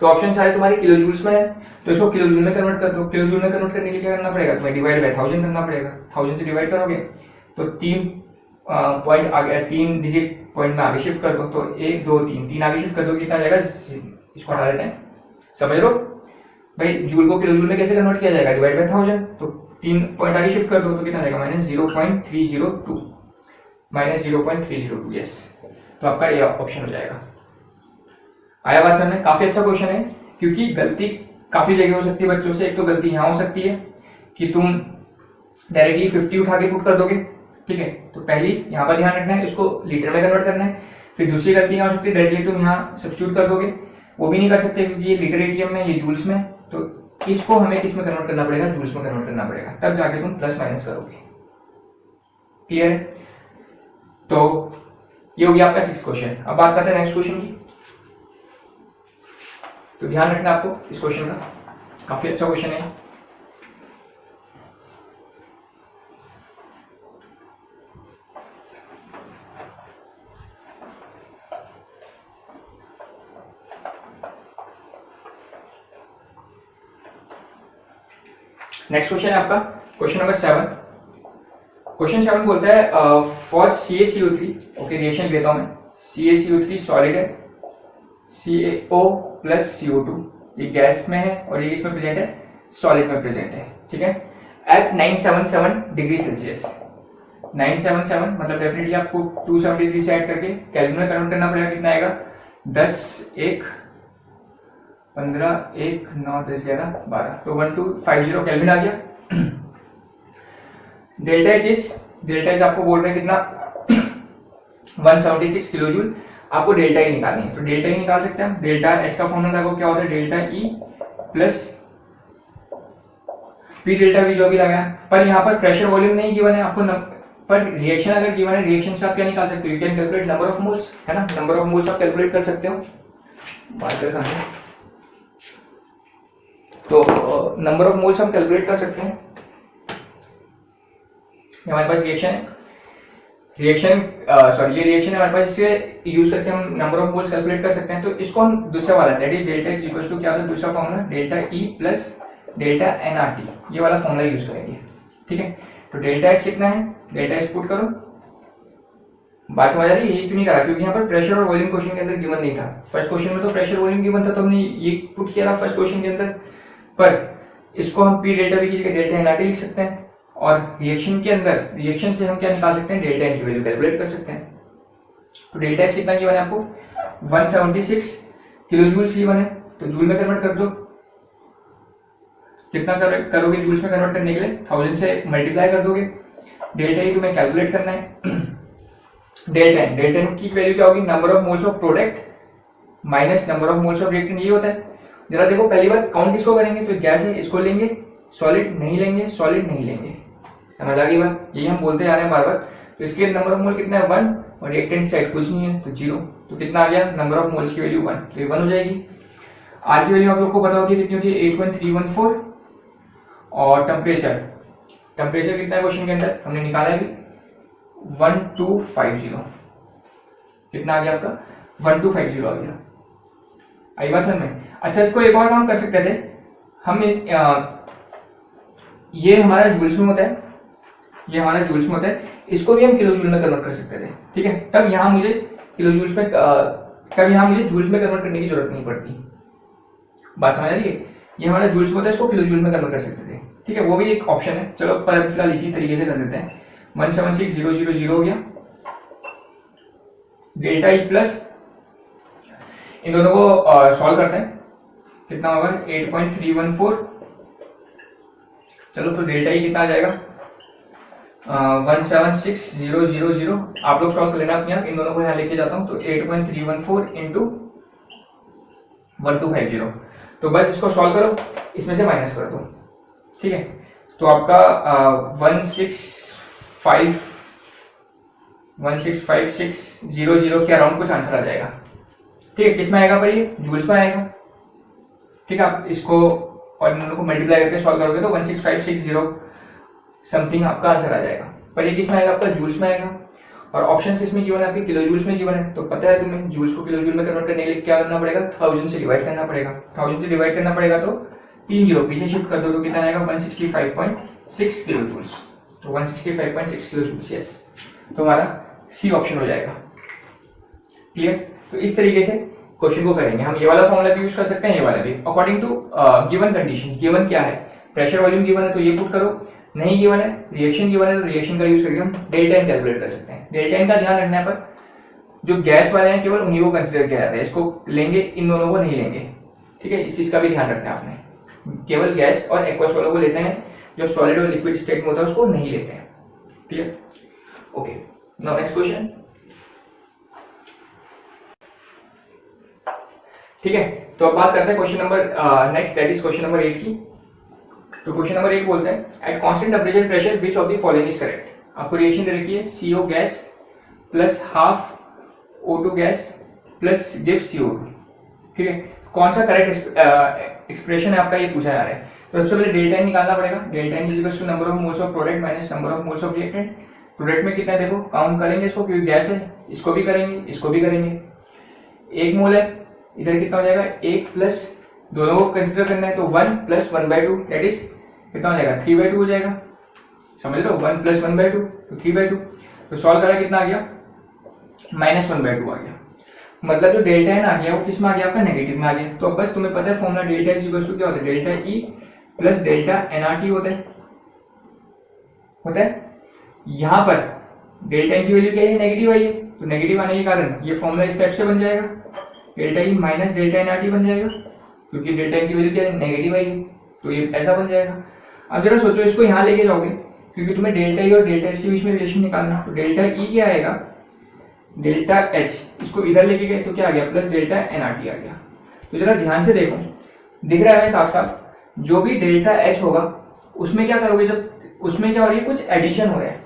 तो ऑप्शन सारे तुम्हारे किलो जूल्स में है, तो इसको किलो जूल में कन्वर्ट कर दो। किलो जूल में कन्वर्ट करने के लिए क्या करना पड़ेगा, तुम्हें डिवाइड बाय 1000 करना पड़ेगा, 1000 से डिवाइड करोगे तो 3 पॉइंट आगे, 3 डिजिट पॉइंट में आगे शिफ्ट कर दो, तो 1 2 3 आगे शिफ्ट कर दो, कितना आ जाएगा, इसको हटा देते हैं, समझ लो भाई जूल को किलो जूल में कैसे कन्वर्ट किया जाएगा, डिवाइड बाय 1000, तो 3 पॉइंट आगे शिफ्ट कर दो तो कितना आ जाएगा -0.302, यस। तो आपका ये ऑप्शन हो जाएगा। आया बात समझ में, काफी अच्छा क्वेश्चन है, क्योंकि गलती काफी जगह हो सकती है बच्चों से। एक तो गलती यहाँ हो सकती है कि तुम डायरेक्टली 50 उठा के पुट कर दोगे, ठीक है, तो पहली यहाँ पर ध्यान रखना है, इसको लीटर में कन्वर्ट करना है। फिर दूसरी गलती यहाँ हो सकती है डायरेक्टली तुम यहाँ सब्स्टिट्यूट कर दोगे, वो भी नहीं कर सकते क्योंकि ये लीटर एटीएम में, ये जूल्स में, तो इसको हमें किस में कन्वर्ट करना पड़ेगा, जूल्स में कन्वर्ट करना पड़ेगा, तब जाके तुम प्लस माइनस करोगे। क्लियर है, तो ये हो गया आपका 6th क्वेश्चन। अब बात करते हैं नेक्स्ट क्वेश्चन की। तो ध्यान रखना आपको इस क्वेश्चन का, काफी अच्छा क्वेश्चन है। नेक्स्ट क्वेश्चन है आपका क्वेश्चन नंबर 7। क्वेश्चन 7 बोलता है फॉर CaCO3, ओके रिएक्शन लेता हूं मैं, CaCO3 सॉलिड है, CaO प्लस CO2 ये गैस में है और ये इसमें प्रेजेंट है, सॉलिड में प्रेजेंट है, ठीक है, एट 977 डिग्री सेल्सियस। 977 मतलब डेफिनेटली आपको 270 डिग्री से ऐड करके केल्विन में कन्वर्ट करना पड़ेगा, कितना आएगा 10 1 15 1 9 10 11 12, तो 1250 केल्विन आ गया। डेल्टा एच आपको बोल रहे हैं कितना 176 किलो जूल, आपको डेल्टा ई निकालनी है, तो डेल्टा ई निकाल सकते हैं हम। डेल्टा एच का फॉर्मूला देखो क्या होता है, delta E plus P delta we जो भी लगाया, पर यहाँ पर प्रेशर वॉल्यूम नहीं गिवन है आपको, पर रिएक्शन अगर गिवन है, रिएक्शन से आप क्या निकाल सकते हो, you can calculate number of moles, है ना, नंबर ऑफ मोल्स आप कैलकुलेट कर सकते हो। बात करता हूँ तो नंबर ऑफ मोल्स हम कैलकुलेट कर सकते हैं। हमारे पास रिएक्शन है, ये रिएक्शन है हमारे पास, इसे यूज करके हम नंबर ऑफ मोल्स कैलकुलेट कर सकते हैं। तो इसको हम दूसरा वाला that is delta X equals to क्या होता है, दूसरा formula delta E plus delta NRT, ये वाला फॉर्मूला यूज करेंगे, ठीक है। तो डेल्टा एक्स कितना है, डेल्टा एक्स पुट करो, बात समझ आ रही है। ये क्यों नहीं करा, क्योंकि यहाँ पर प्रेशर और वॉल्यूम क्वेश्चन के अंदर गिवन नहीं था। फर्स्ट क्वेश्चन में तो प्रेशर वॉल्यूम गिवन था, तो हमने ये पुट किया था फर्स्ट क्वेश्चन के अंदर, पर इसको हम पी डेल्टा वी की जगह डेल्टा एनआरटी लिख सकते हैं, और रिएक्शन के अंदर रिएक्शन से हम क्या निकाल सकते हैं, डेल्टा एन की वैल्यू कैलकुलेट कर सकते हैं। तो डेल्टा एच कितना गिवन है आपको 176 किलो जूल्स गिवन है, तो जूल में कन्वर्ट कर दो, कितना करोगे जूल्स में कन्वर्ट करने के लिए 1000 से मल्टीप्लाई कर दोगे। डेल्टा ई तुम्हें कैलकुलेट करना है, डेल्टा एन की वैल्यू क्या होगी, number of moles of product minus number of moles of reactant, ये होता है। जरा देखो पहली बार काउंट किसको करेंगे, तो गैस है इसको लेंगे, सॉलिड नहीं लेंगे, सॉलिड नहीं लेंगे, समझ आ गई बात, यही हम बोलते जा रहे हैं बार बार। तो इसके नंबर ऑफ मोल कितना है 1 और रिएक्टेंट साइड कुछ नहीं है तो 0, तो कितना आ गया नंबर ऑफ मोल्स की वैल्यू 1, तो ये 1 हो जाएगी। आर की वैल्यू आप लोग को पता होती है कितनी होती है 8.314 और टेम्परेचर कितना है क्वेश्चन के अंदर हमने निकाला है 1250, कितना आ गया आपका 1250 आ गया। आई बात समझ में। अच्छा इसको एक और काम कर सकते थे हम, ये हमारा जूल्स में होता है, ये हमारा जूल्स में होता है, इसको भी हम किलो जूल में कन्वर्ट कर सकते थे, ठीक है। तब यहाँ मुझे किलो जूल्स में जूल्स में कन्वर्ट करने की जरूरत नहीं पड़ती, बात समझ आ रही है। ये हमारा जूल्स में होता है, इसको किलो जूल में कन्वर्ट कर सकते थे, ठीक है, वो भी एक ऑप्शन है। चलो पर अभी फिलहाल इसी तरीके से कर देते हैं। 176000 हो गया, डेल्टा ई प्लस इन दोनों को सॉल्व करते हैं, कितना होगा 8.314। चलो तो डेल्टा ई कितना आ जाएगा 176000। आप लोग सॉल्व कर लेना अपने आप, इन दोनों को यहाँ लेके जाता हूँ। तो 8.314 इंटू 1250, तो बस इसको सॉल्व करो, इसमें से माइनस कर दो, ठीक है। तो आपका 165600 के अराउंड कुछ आंसर आ जाएगा, ठीक है। किस में आएगा पर ये जूल्स में आएगा, ठीक है। आप इसको और इन दोनों को मल्टीप्लाई करके सॉल्व करोगे तो 16560 समथिंग आपका आंसर आ जाएगा। पर ये किस में आएगा आपका जूल्स में आएगा। और ऑप्शंस किस में गिवन है आपके किलो जूल्स में गिवन है, तो पता है तुम्हें जूल्स को किलो जूल में कन्वर्ट करने के लिए क्या करना पड़ेगा 1000 से डिवाइड करना पड़ेगा। 1000 से डिवाइड करना पड़ेगा तो 3 जीरो पीछे शिफ्ट कर दो तो कितना आएगा 165.6 किलो जूल्स, तो 165.6 किलो जूल्स, यस। तो हमारा सी ऑप्शन हो जाएगा, क्लियर। तो इस तरीके से क्वेश्चन को करेंगे हम। ये वाला फॉर्मूला भी यूज कर सकते हैं, ये वाला भी, according to given conditions. Given क्या है, प्रेशर वॉल्यूम गिवन है तो ये पुट करो, नहीं गिवन है रिएक्शन गिवन है तो रिएक्शन का यूज करके हम डेल्टा एन कैलकुलेट कर सकते हैं। डेल्टा एन का ध्यान रखना है, पर जो गैस वाले हैं केवल उन्हीं को कंसिडर किया जाता है, इसको लेंगे, इन दोनों को नहीं लेंगे, ठीक है। इस चीज का भी ध्यान रखना है आपने, केवल गैस और एक्वस वालों को लेते हैं, जो सॉलिड और लिक्विड स्टेट में होता है उसको नहीं लेते हैं, clear. Okay, now next question, ठीक है। तो अब बात करते हैं question number next, that is question number 8 की। तो क्वेश्चन नंबर 8 बोलते हैं at constant temperature pressure which of the following is correct. आपको रिएक्शन दे रखी है CO gas plus half O2 gas plus डिफ CO2, ठीक है। कौन सा करेक्ट एक्सप्रेशन है आपका, ये पूछा जा रहा है। तो सबसे पहले डेल्टा एन निकालना पड़ेगा। Delta N is equal to number of moles of product minus number of moles of reactant. Product में कितना है देखो, काउंट करेंगे इसको क्योंकि गैस है, इसको भी करेंगे, इसको भी करेंगे। 1 मोल है, इधर कितना हो जाएगा 1 प्लस, दोनों को कंसिडर करना है तो 1 प्लस 1/2 दैट इज कितना हो जाएगा 3/2 हो जाएगा, समझ लो 1 प्लस 1/2 तो 3/2। तो सॉल्व करा कितना आ गया -1/2 आ गया। मतलब जो डेल्टा एन आ गया वो किस में आ गया आपका नेगेटिव में आ गया। तो अब बस तुम्हें पता है formula delta is equal to क्या होता है, delta E plus delta NRT होता है। यहाँ पर डेल्टा एन की वैल्यू क्या है नेगेटिव आई है, तो नेगेटिव आने के कारण ये फॉर्मूला इस टाइप से बन जाएगा, delta E minus delta NRT बन जाएगा, क्योंकि डेल्टा एन की वैल्यू क्या है नेगेटिव आई है, तो ये ऐसा बन जाएगा। अब जरा सोचो इसको यहाँ लेके जाओगे, क्योंकि तुम्हें डेल्टा ई और डेल्टा एच के बीच में रिलेशन निकालना, तो डेल्टा ई क्या आएगा डेल्टा एच, इसको इधर लेके गए तो क्या आ गया प्लस डेल्टा एनआरटी आ गया। तो जरा ध्यान से देखो, दिख रहा है हमें साफ साफ, जो भी डेल्टा एच होगा उसमें क्या करोगे, जब उसमें क्या हो रही है कुछ एडिशन हो रहा है,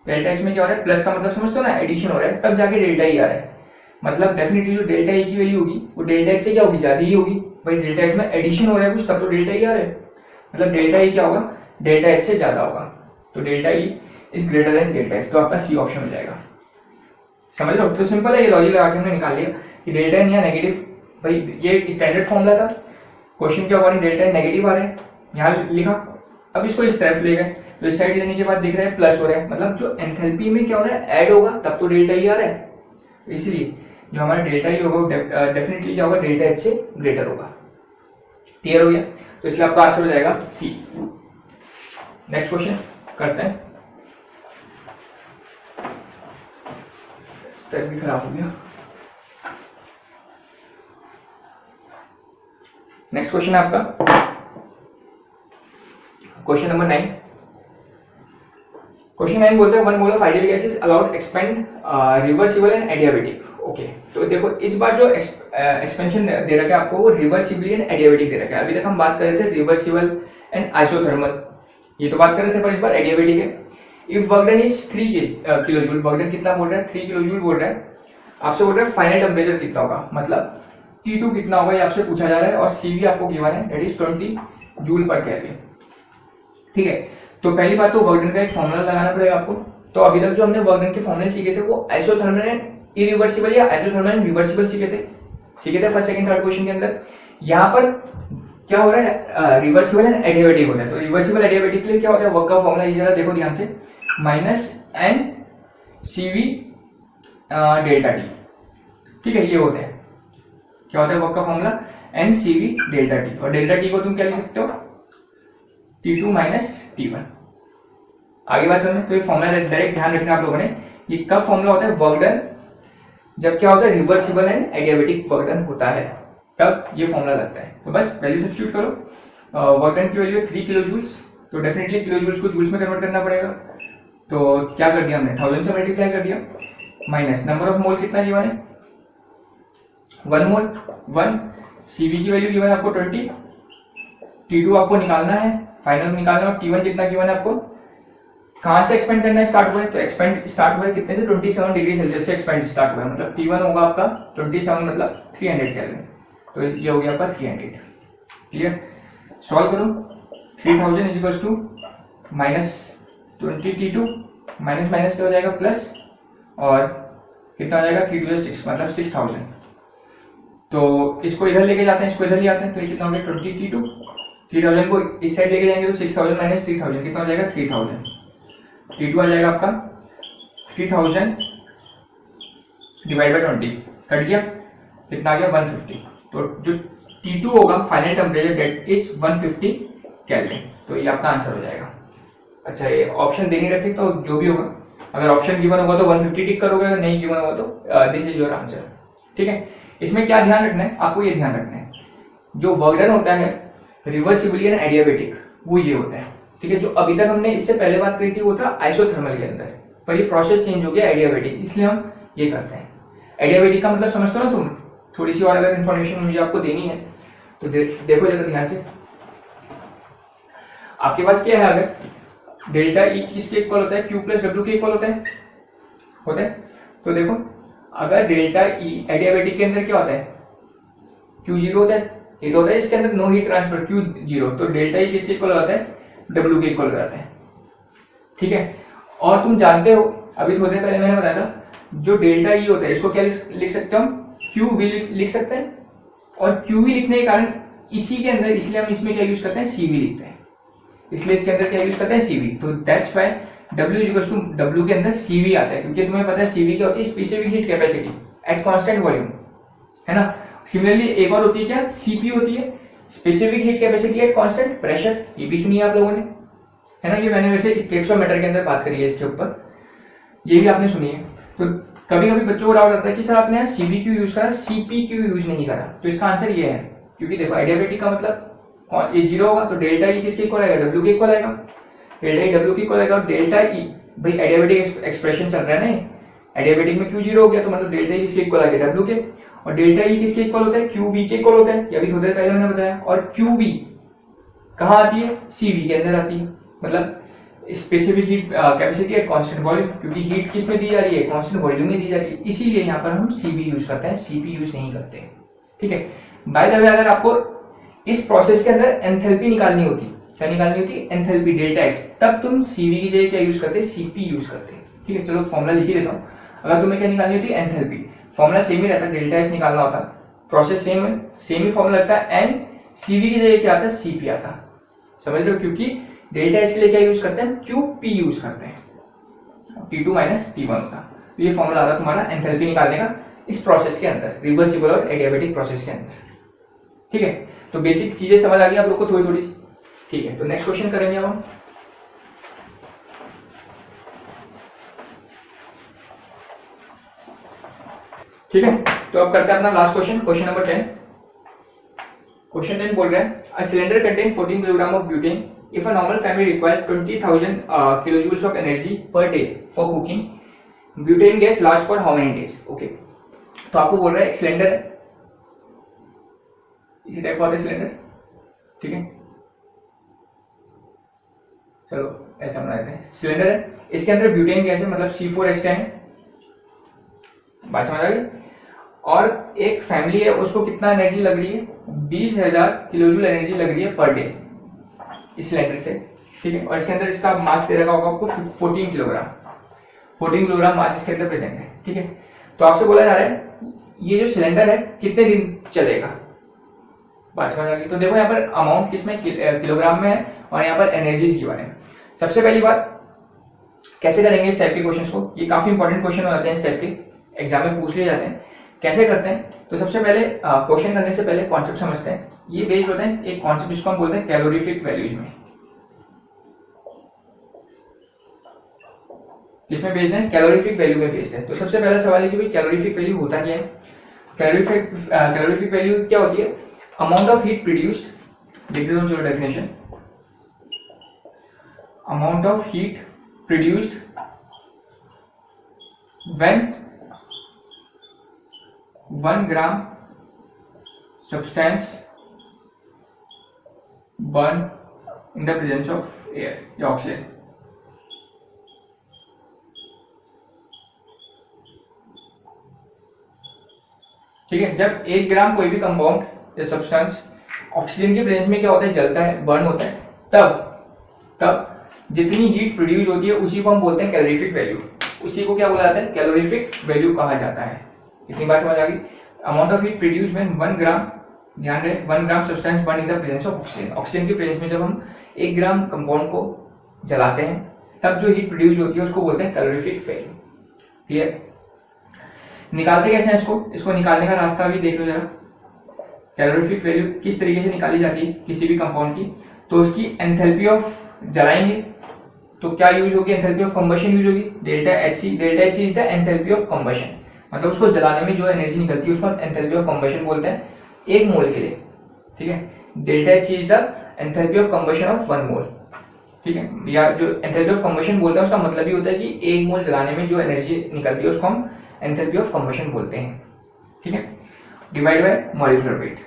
डेल्टा एच में क्या हो रहा है प्लस का मतलब समझते हो ना, एडिशन हो रहा है, तब जाके डेल्टा ई आ रहा है। मतलब डेफिनेटली जो डेल्टा ई की वैल्यू होगी वो डेल्टा एच से क्या होगी ज्यादा ही होगी, भाई डेल्टा एच में एडिशन हो रहा है कुछ, तब तो डेल्टा ई आ रहा है, मतलब डेल्टा ई क्या होगा डेल्टा एच से ज्यादा होगा, तो delta E is greater than delta H, तो आपका सी ऑप्शन हो जाएगा। समझ लो, तो सिंपल है, ये लॉजिक लगा के हमने निकाल लिया कि डेल्टा एन या नेगेटिव, भाई ये स्टैंडर्ड फॉर्मूला था, क्वेश्चन के अकॉर्डिंग डेल्टा एन नेगेटिव आ रहा है, यहाँ लिखा। अब इसको इस तरफ ले गए तो इस साइड लेने के बाद दिख रहा है प्लस हो रहा है, मतलब जो एंथैल्पी में क्या हो रहा है ऐड होगा तब तो डेल्टा ई आ रहा है, तो इसलिए जो हमारा डेल्टा ई होगा डेफिनेटली क्या होगा डेल्टा एच से ग्रेटर होगा। क्लियर हो गया, तो इसलिए आपका आंसर हो जाएगा सी। नेक्स्ट क्वेश्चन करते हैं, तक भी खराब हो गया। नेक्स्ट क्वेश्चन है आपका क्वेश्चन नंबर 9। क्वेश्चन 9 बोलते हैं 1 mole of ideal gas is allowed expand reversible and adiabatic. Okay, तो देखो इस बार जो एक्सपेंशन दे रखा है आपको वो रिवर्सिबल एंड एडियाबेटिक दे रखा है। अभी तक हम बात कर रहे थे रिवर्सिबल एंड आइसोथर्मल, ये तो बात कर रहे थे, पर इस बार एडियाबेटिक है। If work done is 3 kilo joule, work done कितना बोल रहा है, 3 किलो जूल बोल रहा है, आपसे बोल रहा है फाइनल टेम्परेचर कितना होगा, मतलब T2 कितना होगा ये आपसे पूछा जा रहा है, और CV आपको गिवन है, दैट इज 20 जूल पर केल्विन। ठीक है, तो पहली बात तो वर्क डन का एक फॉर्मूला लगाना पड़ेगा आपको। तो अभी तक जो हमने वर्क डन के फॉर्मूले सीखे थे वो आइसोथर्मल एंड इरिवर्सिबल या आइसोथर्मल एंड रिवर्सिबल सीखे थे फर्स्ट सेकंड थर्ड क्वेश्चन के अंदर। यहाँ पर क्या हो रहा है, रिवर्सिबल एंड एडियाबेटिक होता है। तो रिवर्सिबल एडियाबेटिक के लिए क्या होता है, वर्क का फॉर्मूला ये जरा देखो ध्यान से, -n CV डेल्टा टी। ठीक है, ये होता है, क्या होता है वर्क का formula, n CV delta T, और डेल्टा टी को तुम क्या लिख सकते हो, T2 माइनस T1। आगे बात समझ में, तो ये फॉर्मूला डायरेक्ट ध्यान रखना आप लोगों ने, ये कब फॉर्मूला होता है, वर्क डन जब क्या होता है, reversible and adiabatic work done होता है, तब ये फॉर्मूला लगता है। तो बस वैल्यू सब्स्टिट्यूट करो, वर्क डन की वैल्यू है 3 किलो जूल्स, तो डेफिनेटली किलो जूल्स को जूल्स में कन्वर्ट करना पड़ेगा। तो क्या कर दिया हमने, 1000 से मल्टीप्लाई कर दिया, माइनस नंबर ऑफ मोल कितना गिवन है, 1 मोल, 1 CV की वैल्यू गिवन है आपको 20, T2 आपको निकालना है, फाइनल निकालना है, T1 कितना गिवन है आपको, कहाँ से एक्सपेंड करना है, स्टार्ट हुआ है, तो एक्सपेंड स्टार्ट हुआ है कितने से, 27 डिग्री सेल्सियस से एक्सपेंड स्टार्ट हुआ है, मतलब T1 होगा आपका 27 मतलब 300 केल्विन, तो ये हो गया आपका 300। क्लियर, सॉल्व करो, 3000 is equals to -20 T2 minus minus क्या हो जाएगा प्लस, और कितना हो जाएगा 3 2 6 मतलब 6000। तो इसको इधर लेके जाते हैं, इसको इधर ले आते हैं, तो ये कितना हो गया 20 T2, 3000 को इस साइड लेके जाएंगे तो 6000 माइनस 3000 कितना हो जाएगा 3000, T2 आ जाएगा आपका 3000 डिवाइड बाई 20, कट गया, कितना आ गया 150। तो जो T2 होगा final temperature that is 150 kelvin, तो ये आपका आंसर हो जाएगा। अच्छा, ये ऑप्शन दे नहीं रखे तो जो भी होगा, अगर ऑप्शन गिवन होगा तो 150 टिक करोगे, अगर नहीं गिवन होगा तो दिस इज योर आंसर। ठीक है, इसमें क्या ध्यान रखना है आपको, ये ध्यान रखना है जो वर्क डन होता है रिवर्सिबल एंड एडियाबेटिक, वो ये होता है। ठीक है, जो अभी तक हमने इससे पहले बात करी थी वो था आइसोथर्मल के अंदर, पर ये प्रोसेस चेंज हो गया एडियाबेटिक, इसलिए हम ये करते हैं। एडियाबेटिक का मतलब समझते हो ना तुम, थोड़ी सी और अगर इन्फॉर्मेशन मुझे आपको देनी है तो देखो जरा ध्यान से, आपके पास क्या है, अगर डेल्टा ई किसके इक्वल होता है, क्यू प्लस डब्ल्यू के इक्वल होता है, तो देखो अगर डेल्टा ई एडियाबेटिक के अंदर क्या होता है, क्यू जीरो होता है, ये तो होता है इसके अंदर no heat transfer Q zero, तो डेल्टा ई किसके इक्वल होता है, डब्ल्यू के इक्वल हो जाता है। ठीक है, और तुम जानते हो अभी थोड़ी देर पहले मैंने बताया था, जो डेल्टा ई होता है इसको क्या लिख सकते हो हम, क्यू वी लिख सकते हैं, और क्यू वी लिखने के कारण इसी के अंदर, इसलिए हम इसमें क्या यूज करते हैं, सी वी लिखते हैं, इसलिए इसके अंदर क्या यूज करते हैं, सी वी। तो that's why W equals to W के अंदर सी वी आता है, क्योंकि तुम्हें पता है सी वी क्या होती है, specific heat capacity at constant volume, है ना। सिमिलरली एक और होती है क्या, सीपी होती है, specific heat capacity at constant pressure, ये भी सुनिए आप लोगों ने, है ना। ये मैंने वैसे स्टेट्स ऑफ मैटर के अंदर बात करी है इसके ऊपर, ये भी आपने सुनी है। तो कभी कभी बच्चों को डाउट आता है कि सर आपने यहाँ सीबी क्यों यूज करा, सीपी क्यों यूज नहीं करा, तो इसका आंसर ये है, क्योंकि देखो एडियाबेटिक का मतलब ये जीरो होगा, तो डेल्टा ई किसके इक्वल आएगा, डब्ल्यू के इक्वल आएगा, डेल्टा ई डब्ल्यू के इक्वल आएगा, और डेल्टा ई भाई एडियाबेटिक एक्सप्रेशन चल रहा है ना, एडियाबेटिक में क्यू जीरो हो गया, तो मतलब डेल्टा ई किसके इक्वल आ गया, डब्ल्यू के, और डेल्टा ई किसके इक्वल होता है, क्यू वी के इक्वल होता है, ये अभी थोड़ी देर पहले मैंने बताया। और क्यू वी कहाँ आती है, सी वी के अंदर आती है, मतलब specific heat capacity eight constant volume, क्योंकि हीट किस में दी जा रही है, कांस्टेंट वॉल्यूम में दी जा रही है, इसीलिए यहाँ पर हम सी वी यूज करते हैं, सी पी यूज नहीं करते। ठीक है, बाय द वे अगर आपको इस प्रोसेस के अंदर एंथैल्पी निकालनी होती, क्या निकालनी होती, एंथैल्पी डेल्टा एक्स, तब तुम सीवी की जगह क्या यूज करते, सीपी यूज करते। ठीक है, चलो फॉर्मूला लिख ही देता हूँ। अगर तुम्हें क्या निकालनी होती, एंथैल्पी, फॉर्मूला सेम ही रहता है, डेल्टा एस निकालना होता, प्रोसेस सेम है, सेम ही फॉर्मूला लगता है, एंड सीवी की जगह क्या आता है, सीपी आता, समझ लो, क्योंकि डेल्टा एस के लिए क्या यूज करते हैं, क्यू पी यूज करते हैं, T2 माइनस T1 होता। तो ये फॉर्मूला आता तुम्हारा एंथैल्पी निकालने का इस प्रोसेस के अंदर, रिवर्सिबल और एडियाबेटिक प्रोसेस के अंदर। ठीक है, तो बेसिक चीजें समझ आ गई आप लोग को थोड़ी थोड़ी। ठीक है, तो नेक्स्ट क्वेश्चन करेंगे अब हम। ठीक है, तो अब करते हैं अपना last question, question number 10। Question 10 बोल रहे हैं, a cylinder contain 14 kilogram of butane, if a normal family require 20,000 kilojoules of energy per day for cooking, butane gas last for how many days. Okay, तो आपको बोल रहा है एक cylinder है, इसी टाइप का होता है सिलेंडर, ठीक है, चलो ऐसा बना देते हैं, सिलेंडर है, इसके अंदर ब्यूटेन गैस है, मतलब C4H10 है, बात समझ आ गई। और एक फैमिली है, उसको कितना एनर्जी लग रही है, 20,000 किलोजूल एनर्जी लग रही है पर डे इस सिलेंडर से, ठीक है। और इसके अंदर इसका मास दे रखा होगा आपको 14 किलोग्राम, 14 किलोग्राम मास इसके अंदर प्रेजेंट है, ठीक है। तो आपसे बोला जा रहा है ये जो सिलेंडर है कितने दिन चलेगा, बात समझ आ गई। तो देखो यहाँ पर अमाउंट किसमें, किलोग्राम में है, और यहाँ पर एनर्जीज गिवन है। सबसे पहली बात कैसे करेंगे इस टाइप के क्वेश्चंस को, ये काफी इंपॉर्टेंट क्वेश्चन हो जाते हैं इस टाइप के, एग्जाम में पूछ लिए जाते हैं। कैसे करते हैं, तो सबसे पहले क्वेश्चन करने से पहले कॉन्सेप्ट समझते हैं। ये बेस्ड होते हैं एक कॉन्सेप्ट जिसको हम बोलते हैं कैलोरीफिक वैल्यूज में। किसमें बेस्ड है, कैलोरीफिक वैल्यू में बेस्ड है। तो सबसे पहला सवाल है कि भाई कैलोरीफिक वैल्यू होता क्या है। कैलोरीफिक वैल्यू क्या होती है, अमाउंट ऑफ हीट प्रोड्यूस्ड, लिख देता हूं चलो definition, amount of heat produced when 1 gram substance burn in the presence of air या ऑक्सीजन। ठीक है, जब 1 ग्राम कोई भी कंपाउंड या सब्सटेंस ऑक्सीजन के प्रेजेंस में क्या होता है, जलता है, बर्न होता है, तब जितनी हीट प्रोड्यूस होती है उसी को हम बोलते हैं कैलोरीफिक वैल्यू। उसी को क्या बोला जाता है, कैलोरीफिक वैल्यू कहा जाता है। इतनी बात समझ आ गई। Amount of heat produce when 1 gram, ध्यान रहे 1 gram substance burn in the presence of oxygen. Oxygen के प्रेजेंस में जब हम 1 ग्राम कंपाउंड को जलाते हैं तब जो हीट प्रोड्यूस होती है उसको बोलते हैं कैलोरीफिक वैल्यू। क्लियर, निकालते कैसे हैं इसको निकालने का रास्ता भी देख लो जरा। कैलोरीफिक वैल्यू किस तरीके से निकाली जाती है किसी भी कंपाउंड की, तो उसकी एंथैल्पी ऑफ, जलाएंगे तो क्या यूज होगी, एंथैल्पी ऑफ कंबशन यूज होगी, delta H is the enthalpy of combustion, मतलब उसको जलाने में जो एनर्जी निकलती है उसको एंथैल्पी ऑफ कंबशन बोलते हैं 1 मोल के लिए, ठीक है। Delta H is the enthalpy of combustion of 1 मोल, ठीक है। या जो एंथैल्पी ऑफ कंबशन बोलते हैं उसका मतलब ही होता है कि 1 मोल जलाने में जो एनर्जी निकलती है उसको हम एंथैल्पी ऑफ कंबशन बोलते हैं, ठीक है। डिवाइड बाय मॉलिक्यूलर वेट,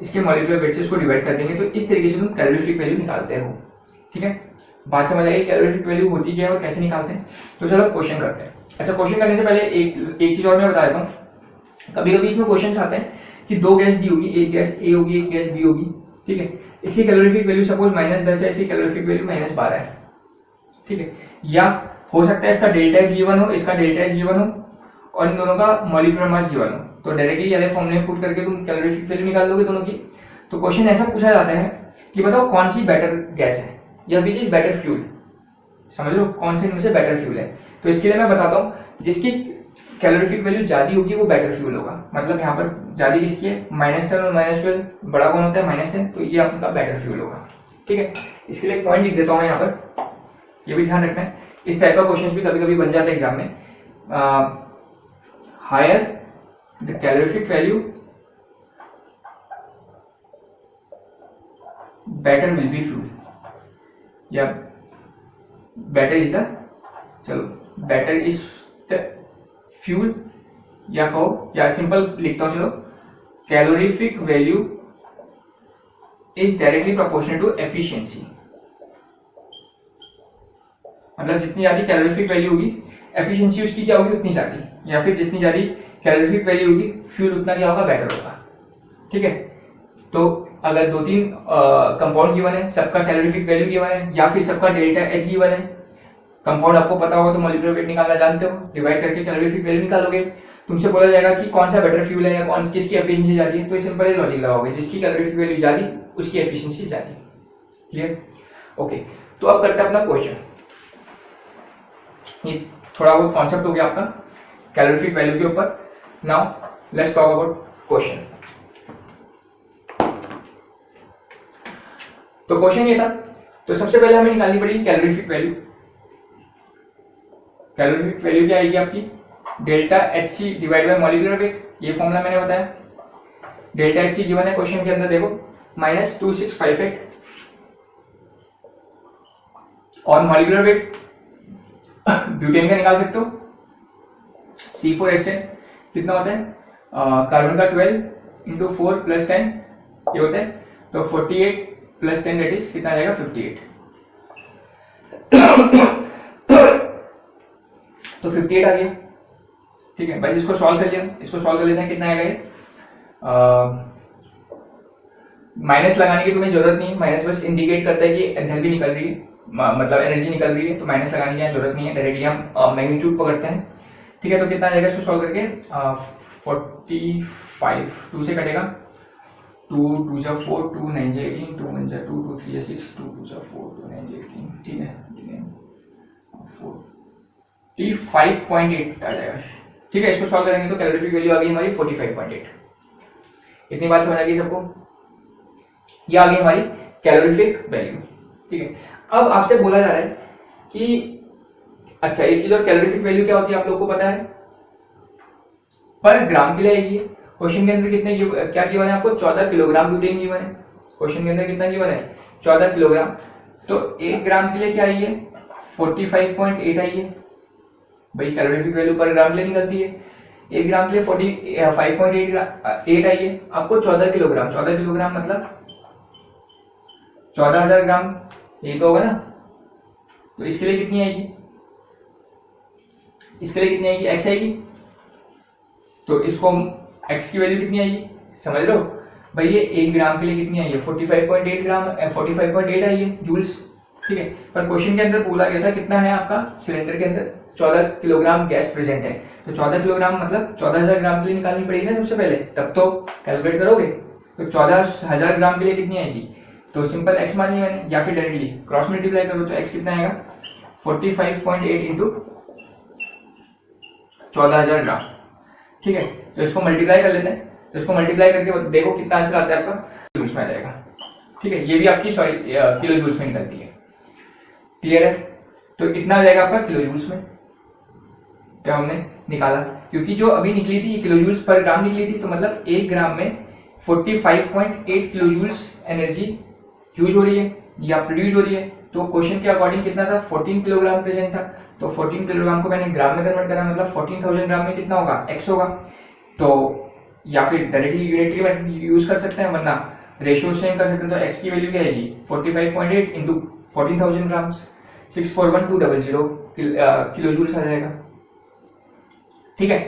इसके मॉलिक्यूलर वेट से इसको डिवाइड कर देंगे तो इस तरीके से तुम कैलोरीफिक वैल्यू निकालते हो, ठीक है। बात समझ आई कैलोरीफिक वैल्यू होती क्या है और कैसे निकालते हैं। तो चलो क्वेश्चन करते हैं। अच्छा, क्वेश्चन करने से पहले एक चीज और मैं बता देता हूँ। कभी कभी इसमें क्वेश्चन आते हैं कि 2 गैस दी होगी, एक गैस ए होगी एक गैस बी होगी, ठीक है। इसकी कैलोरीफिक वैल्यू सपोज -10 है, इसकी कैलोरीफिक वैल्यू -12 है, ठीक है। या हो सकता है इसका डेल्टा एच गिवन हो, इसका डेल्टा एच गिवन हो और इन दोनों का मॉलिक्यूलर मास गिवन हो, तो डायरेक्टली वाले फॉर्मूले में पुट करके तुम कैलोरीफिक वैल्यू निकाल लोगे दोनों की। तो क्वेश्चन ऐसा पूछा जाता है कि बताओ कौन सी बेटर गैस है या विच इज बेटर फ्यूल, समझ लो कौन से इनमें से बेटर फ्यूल है। तो इसके लिए मैं बताता हूँ, जिसकी कैलोरीफिक वैल्यू ज्यादा होगी वो बेटर फ्यूल होगा। मतलब यहाँ पर ज्यादा किसकी है, -10 और -12, बड़ा कौन होता है -10, तो ये आपका बेटर फ्यूल होगा, ठीक है। इसके लिए एक पॉइंट लिख देता हूँ यहाँ पर, ये भी ध्यान रखना है। इस टाइप का क्वेश्चन भी कभी कभी बन जाता है एग्जाम में। Higher the calorific value better will be fuel, या बेटर इज द, चलो बेटर इज द फ्यूल, या कहो, या सिंपल लिखता हूं चलो, calorific value is directly proportional to efficiency. मतलब जितनी ज्यादा कैलोरीफिक वैल्यू होगी एफिशिएंसी उसकी क्या होगी उतनी ज्यादा, या फिर जितनी ज्यादा कैलोरीफिक वैल्यू होगी फ्यूल उतना क्या होगा, बेटर होगा, ठीक है। तो अगर 2-3 कंपाउंड गिवन है, सबका कैलोरीफिक वैल्यू गिवन है, या फिर सबका डेल्टा एच गिवन है, कंपाउंड आपको पता होगा तो मॉलिक्यूलर वेट निकालना जानते हो, डिवाइड करके कैलोरीफिक वैल्यू निकालोगे, तुमसे बोला जाएगा कि कौन सा बेटर फ्यूल है या कौन किसकी एफिशिएंसी ज्यादा है, तो सिंपल लॉजिक लगाओगे, जिसकी कैलोरीफिक वैल्यू ज्यादा उसकी एफिशिएंसी ज्यादा। Clear, okay. तो अब करते हैं अपना क्वेश्चन। ये थोड़ा बहुत कॉन्सेप्ट हो गया आपका कैलोरीफिक वैल्यू के ऊपर। Now let's talk about question. तो क्वेश्चन ये था, तो सबसे पहले हमें निकालनी पड़ेगी कैलोरीफिक वैल्यू। कैलोरीफिक वैल्यू क्या आएगी आपकी, delta H C divide by molecular weight, ये फॉर्मूला मैंने बताया। डेल्टा एच सी गिवन है क्वेश्चन के अंदर, देखो -2658, और मॉलिक्यूलर वेट ब्यूटेन का निकाल सकते हो, C4H10 कितना होता है, कार्बन का 12 × 4 + 10 ये होता है, तो 48 + 10 दैट इज कितना आ जाएगा 58। तो 58 आ गया। ठीक है, बस इसको सॉल्व कर लिया, इसको सॉल्व कर लेते हैं। कितना आएगा ये, माइनस लगाने की तुम्हें जरूरत नहीं है, माइनस बस इंडिकेट करता है कि एंथैल्पी निकल रही है, मतलब एनर्जी निकल रही है, तो माइनस लगाने की यहाँ जरूरत नहीं है, डायरेक्टली हम मैग्नीट्यूड पकड़ते हैं। ठीक है, तो कितना आएगा इसको सॉल्व करके, 45 2 से कटेगा, 2 2 जा 4 2 9 जा 18 2 1 जा 2 2 3 जा 6 2 2 जा 4 2 9 जा 18। ठीक है, 45.8 आ जाएगा। ठीक है, इसको सॉल्व करेंगे तो कैलोरीफिक वैल्यू आ गई हमारी 45.8। इतनी बात समझ आ गई सबको, ये आ गई हमारी कैलोरीफिक वैल्यू। ठीक है, अब आपसे बोला जा रहा है कि अच्छा एक चीज और, कैलोरीफिक वैल्यू क्या होती है आप लोग को पता है, पर ग्राम के लिए आएगी। क्वेश्चन के अंदर कितने क्या गिवन है आपको, 14 किलोग्राम ब्यूटेन गिवन है। क्वेश्चन के अंदर कितना गिवन है, 14 किलोग्राम। तो 1 ग्राम के लिए क्या आई है, 45.8 आई है। भाई कैलोरीफिक वैल्यू पर ग्राम के लिए निकलती है, 1 ग्राम के लिए 45.8 आई है। आपको 14 किलोग्राम, 14 किलोग्राम मतलब 14,000 ग्राम, यही तो होगा ना। तो इसके लिए कितनी आएगी, इसके लिए कितनी आएगी, x आएगी। तो इसको x की वैल्यू कितनी आएगी, समझ लो भाई, ये 1 ग्राम के लिए कितनी आई है, 45.8 ग्राम, 45.8 आई है जूल्स। ठीक है, पर क्वेश्चन के अंदर बोला गया था कितना है आपका सिलेंडर के अंदर, 14 किलोग्राम गैस प्रेजेंट है। तो 14 किलोग्राम मतलब 14,000 ग्राम के लिए निकालनी पड़ेगी ना सबसे पहले, तब तो कैलकुलेट करोगे। तो 14,000 ग्राम के लिए कितनी आएगी, तो सिंपल x मान लिया मैंने, या फिर डायरेक्टली क्रॉस मल्टीप्लाई करो तो x कितना आएगा, 45.8 इंटू 14,000 ग्राम। ठीक है, तो इसको मल्टीप्लाई कर लेते हैं। तो इसको मल्टीप्लाई करके देखो कितना आंसर आता है आपका, जूल्स में आ जाएगा। ठीक है, ये भी आपकी किलो जूल्स में निकलती है। क्लियर है, तो इतना आ जाएगा आपका किलो जूल्स में, क्या हमने निकाला, क्योंकि जो अभी निकली थी ये किलो जूल्स पर ग्राम निकली थी। तो मतलब 1 ग्राम में 45.8 किलो जूल्स एनर्जी यूज हो रही है या प्रोड्यूस हो रही है। तो क्वेश्चन के अकॉर्डिंग कितना था, 14 किलोग्राम प्रेजेंट था। तो 14 किलोग्राम को मैंने ग्राम में कन्वर्ट करा, मतलब 14,000 ग्राम में कितना होगा, x होगा। तो या फिर डायरेक्टली यूनिटरी मेथड यूज कर सकते हैं, वरना रेशियो सेम कर सकते हैं। तो x की वैल्यू क्या आएगी, 45.8 इंटू 14,000 ग्राम, 641200 किलो जूल्स आ जाएगा। ठीक है,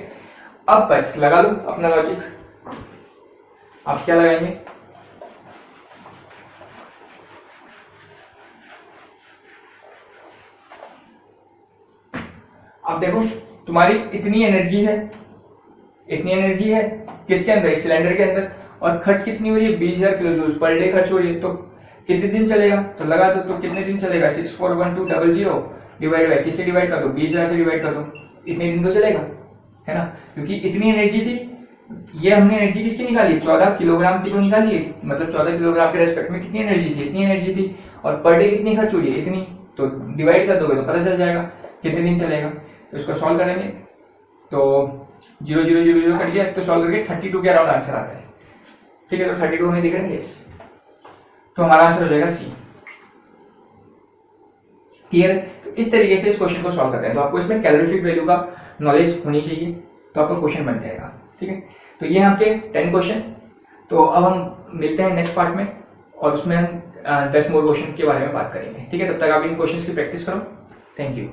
अब बस लगा लो अपना लॉजिक। आप क्या लगाएंगे, अब देखो तुम्हारी इतनी एनर्जी है, इतनी एनर्जी है किसके अंदर, सिलेंडर के अंदर, और खर्च कितनी हो रही है, 20,000 किलो जूल पर डे खर्च हो रही है। तो कितने दिन चलेगा, तो लगा दो, तो कितने दिन चलेगा, 641200 डिवाइड बाय, किससे डिवाइड कर दो, 20,000 से डिवाइड कर दो, इतने दिन तो चलेगा, है ना। क्योंकि इतनी एनर्जी थी, ये हमने एनर्जी किसकी निकाली, 14 किलोग्राम की तो निकाली है, मतलब 14 किलोग्राम के रेस्पेक्ट में कितनी एनर्जी थी, इतनी एनर्जी थी, और पर डे कितनी खर्च हो रही है, इतनी। तो डिवाइड कर दोगे तो पता चल जाएगा कितने दिन चलेगा। तो इसको सॉल्व करेंगे तो 0 0 0 0 कट गया, तो सॉल्व करके 32 के अराउंड आंसर आता है। ठीक है, तो 32 हमें दिख रहा है, यस। तो हमारा आंसर हो जाएगा सी। क्लियर है, तो इस तरीके से इस क्वेश्चन को सॉल्व करते हैं। तो आपको इसमें कैलोरीफिक वैल्यू का नॉलेज होनी चाहिए, तो आपका क्वेश्चन बन जाएगा। ठीक है, तो ये हैं आपके 10 क्वेश्चन। तो अब हम मिलते हैं नेक्स्ट पार्ट में, और उसमें हम 10 मोर क्वेश्चन के बारे में बात करेंगे। ठीक है, तब तक आप इन क्वेश्चन की प्रैक्टिस करो। Thank you.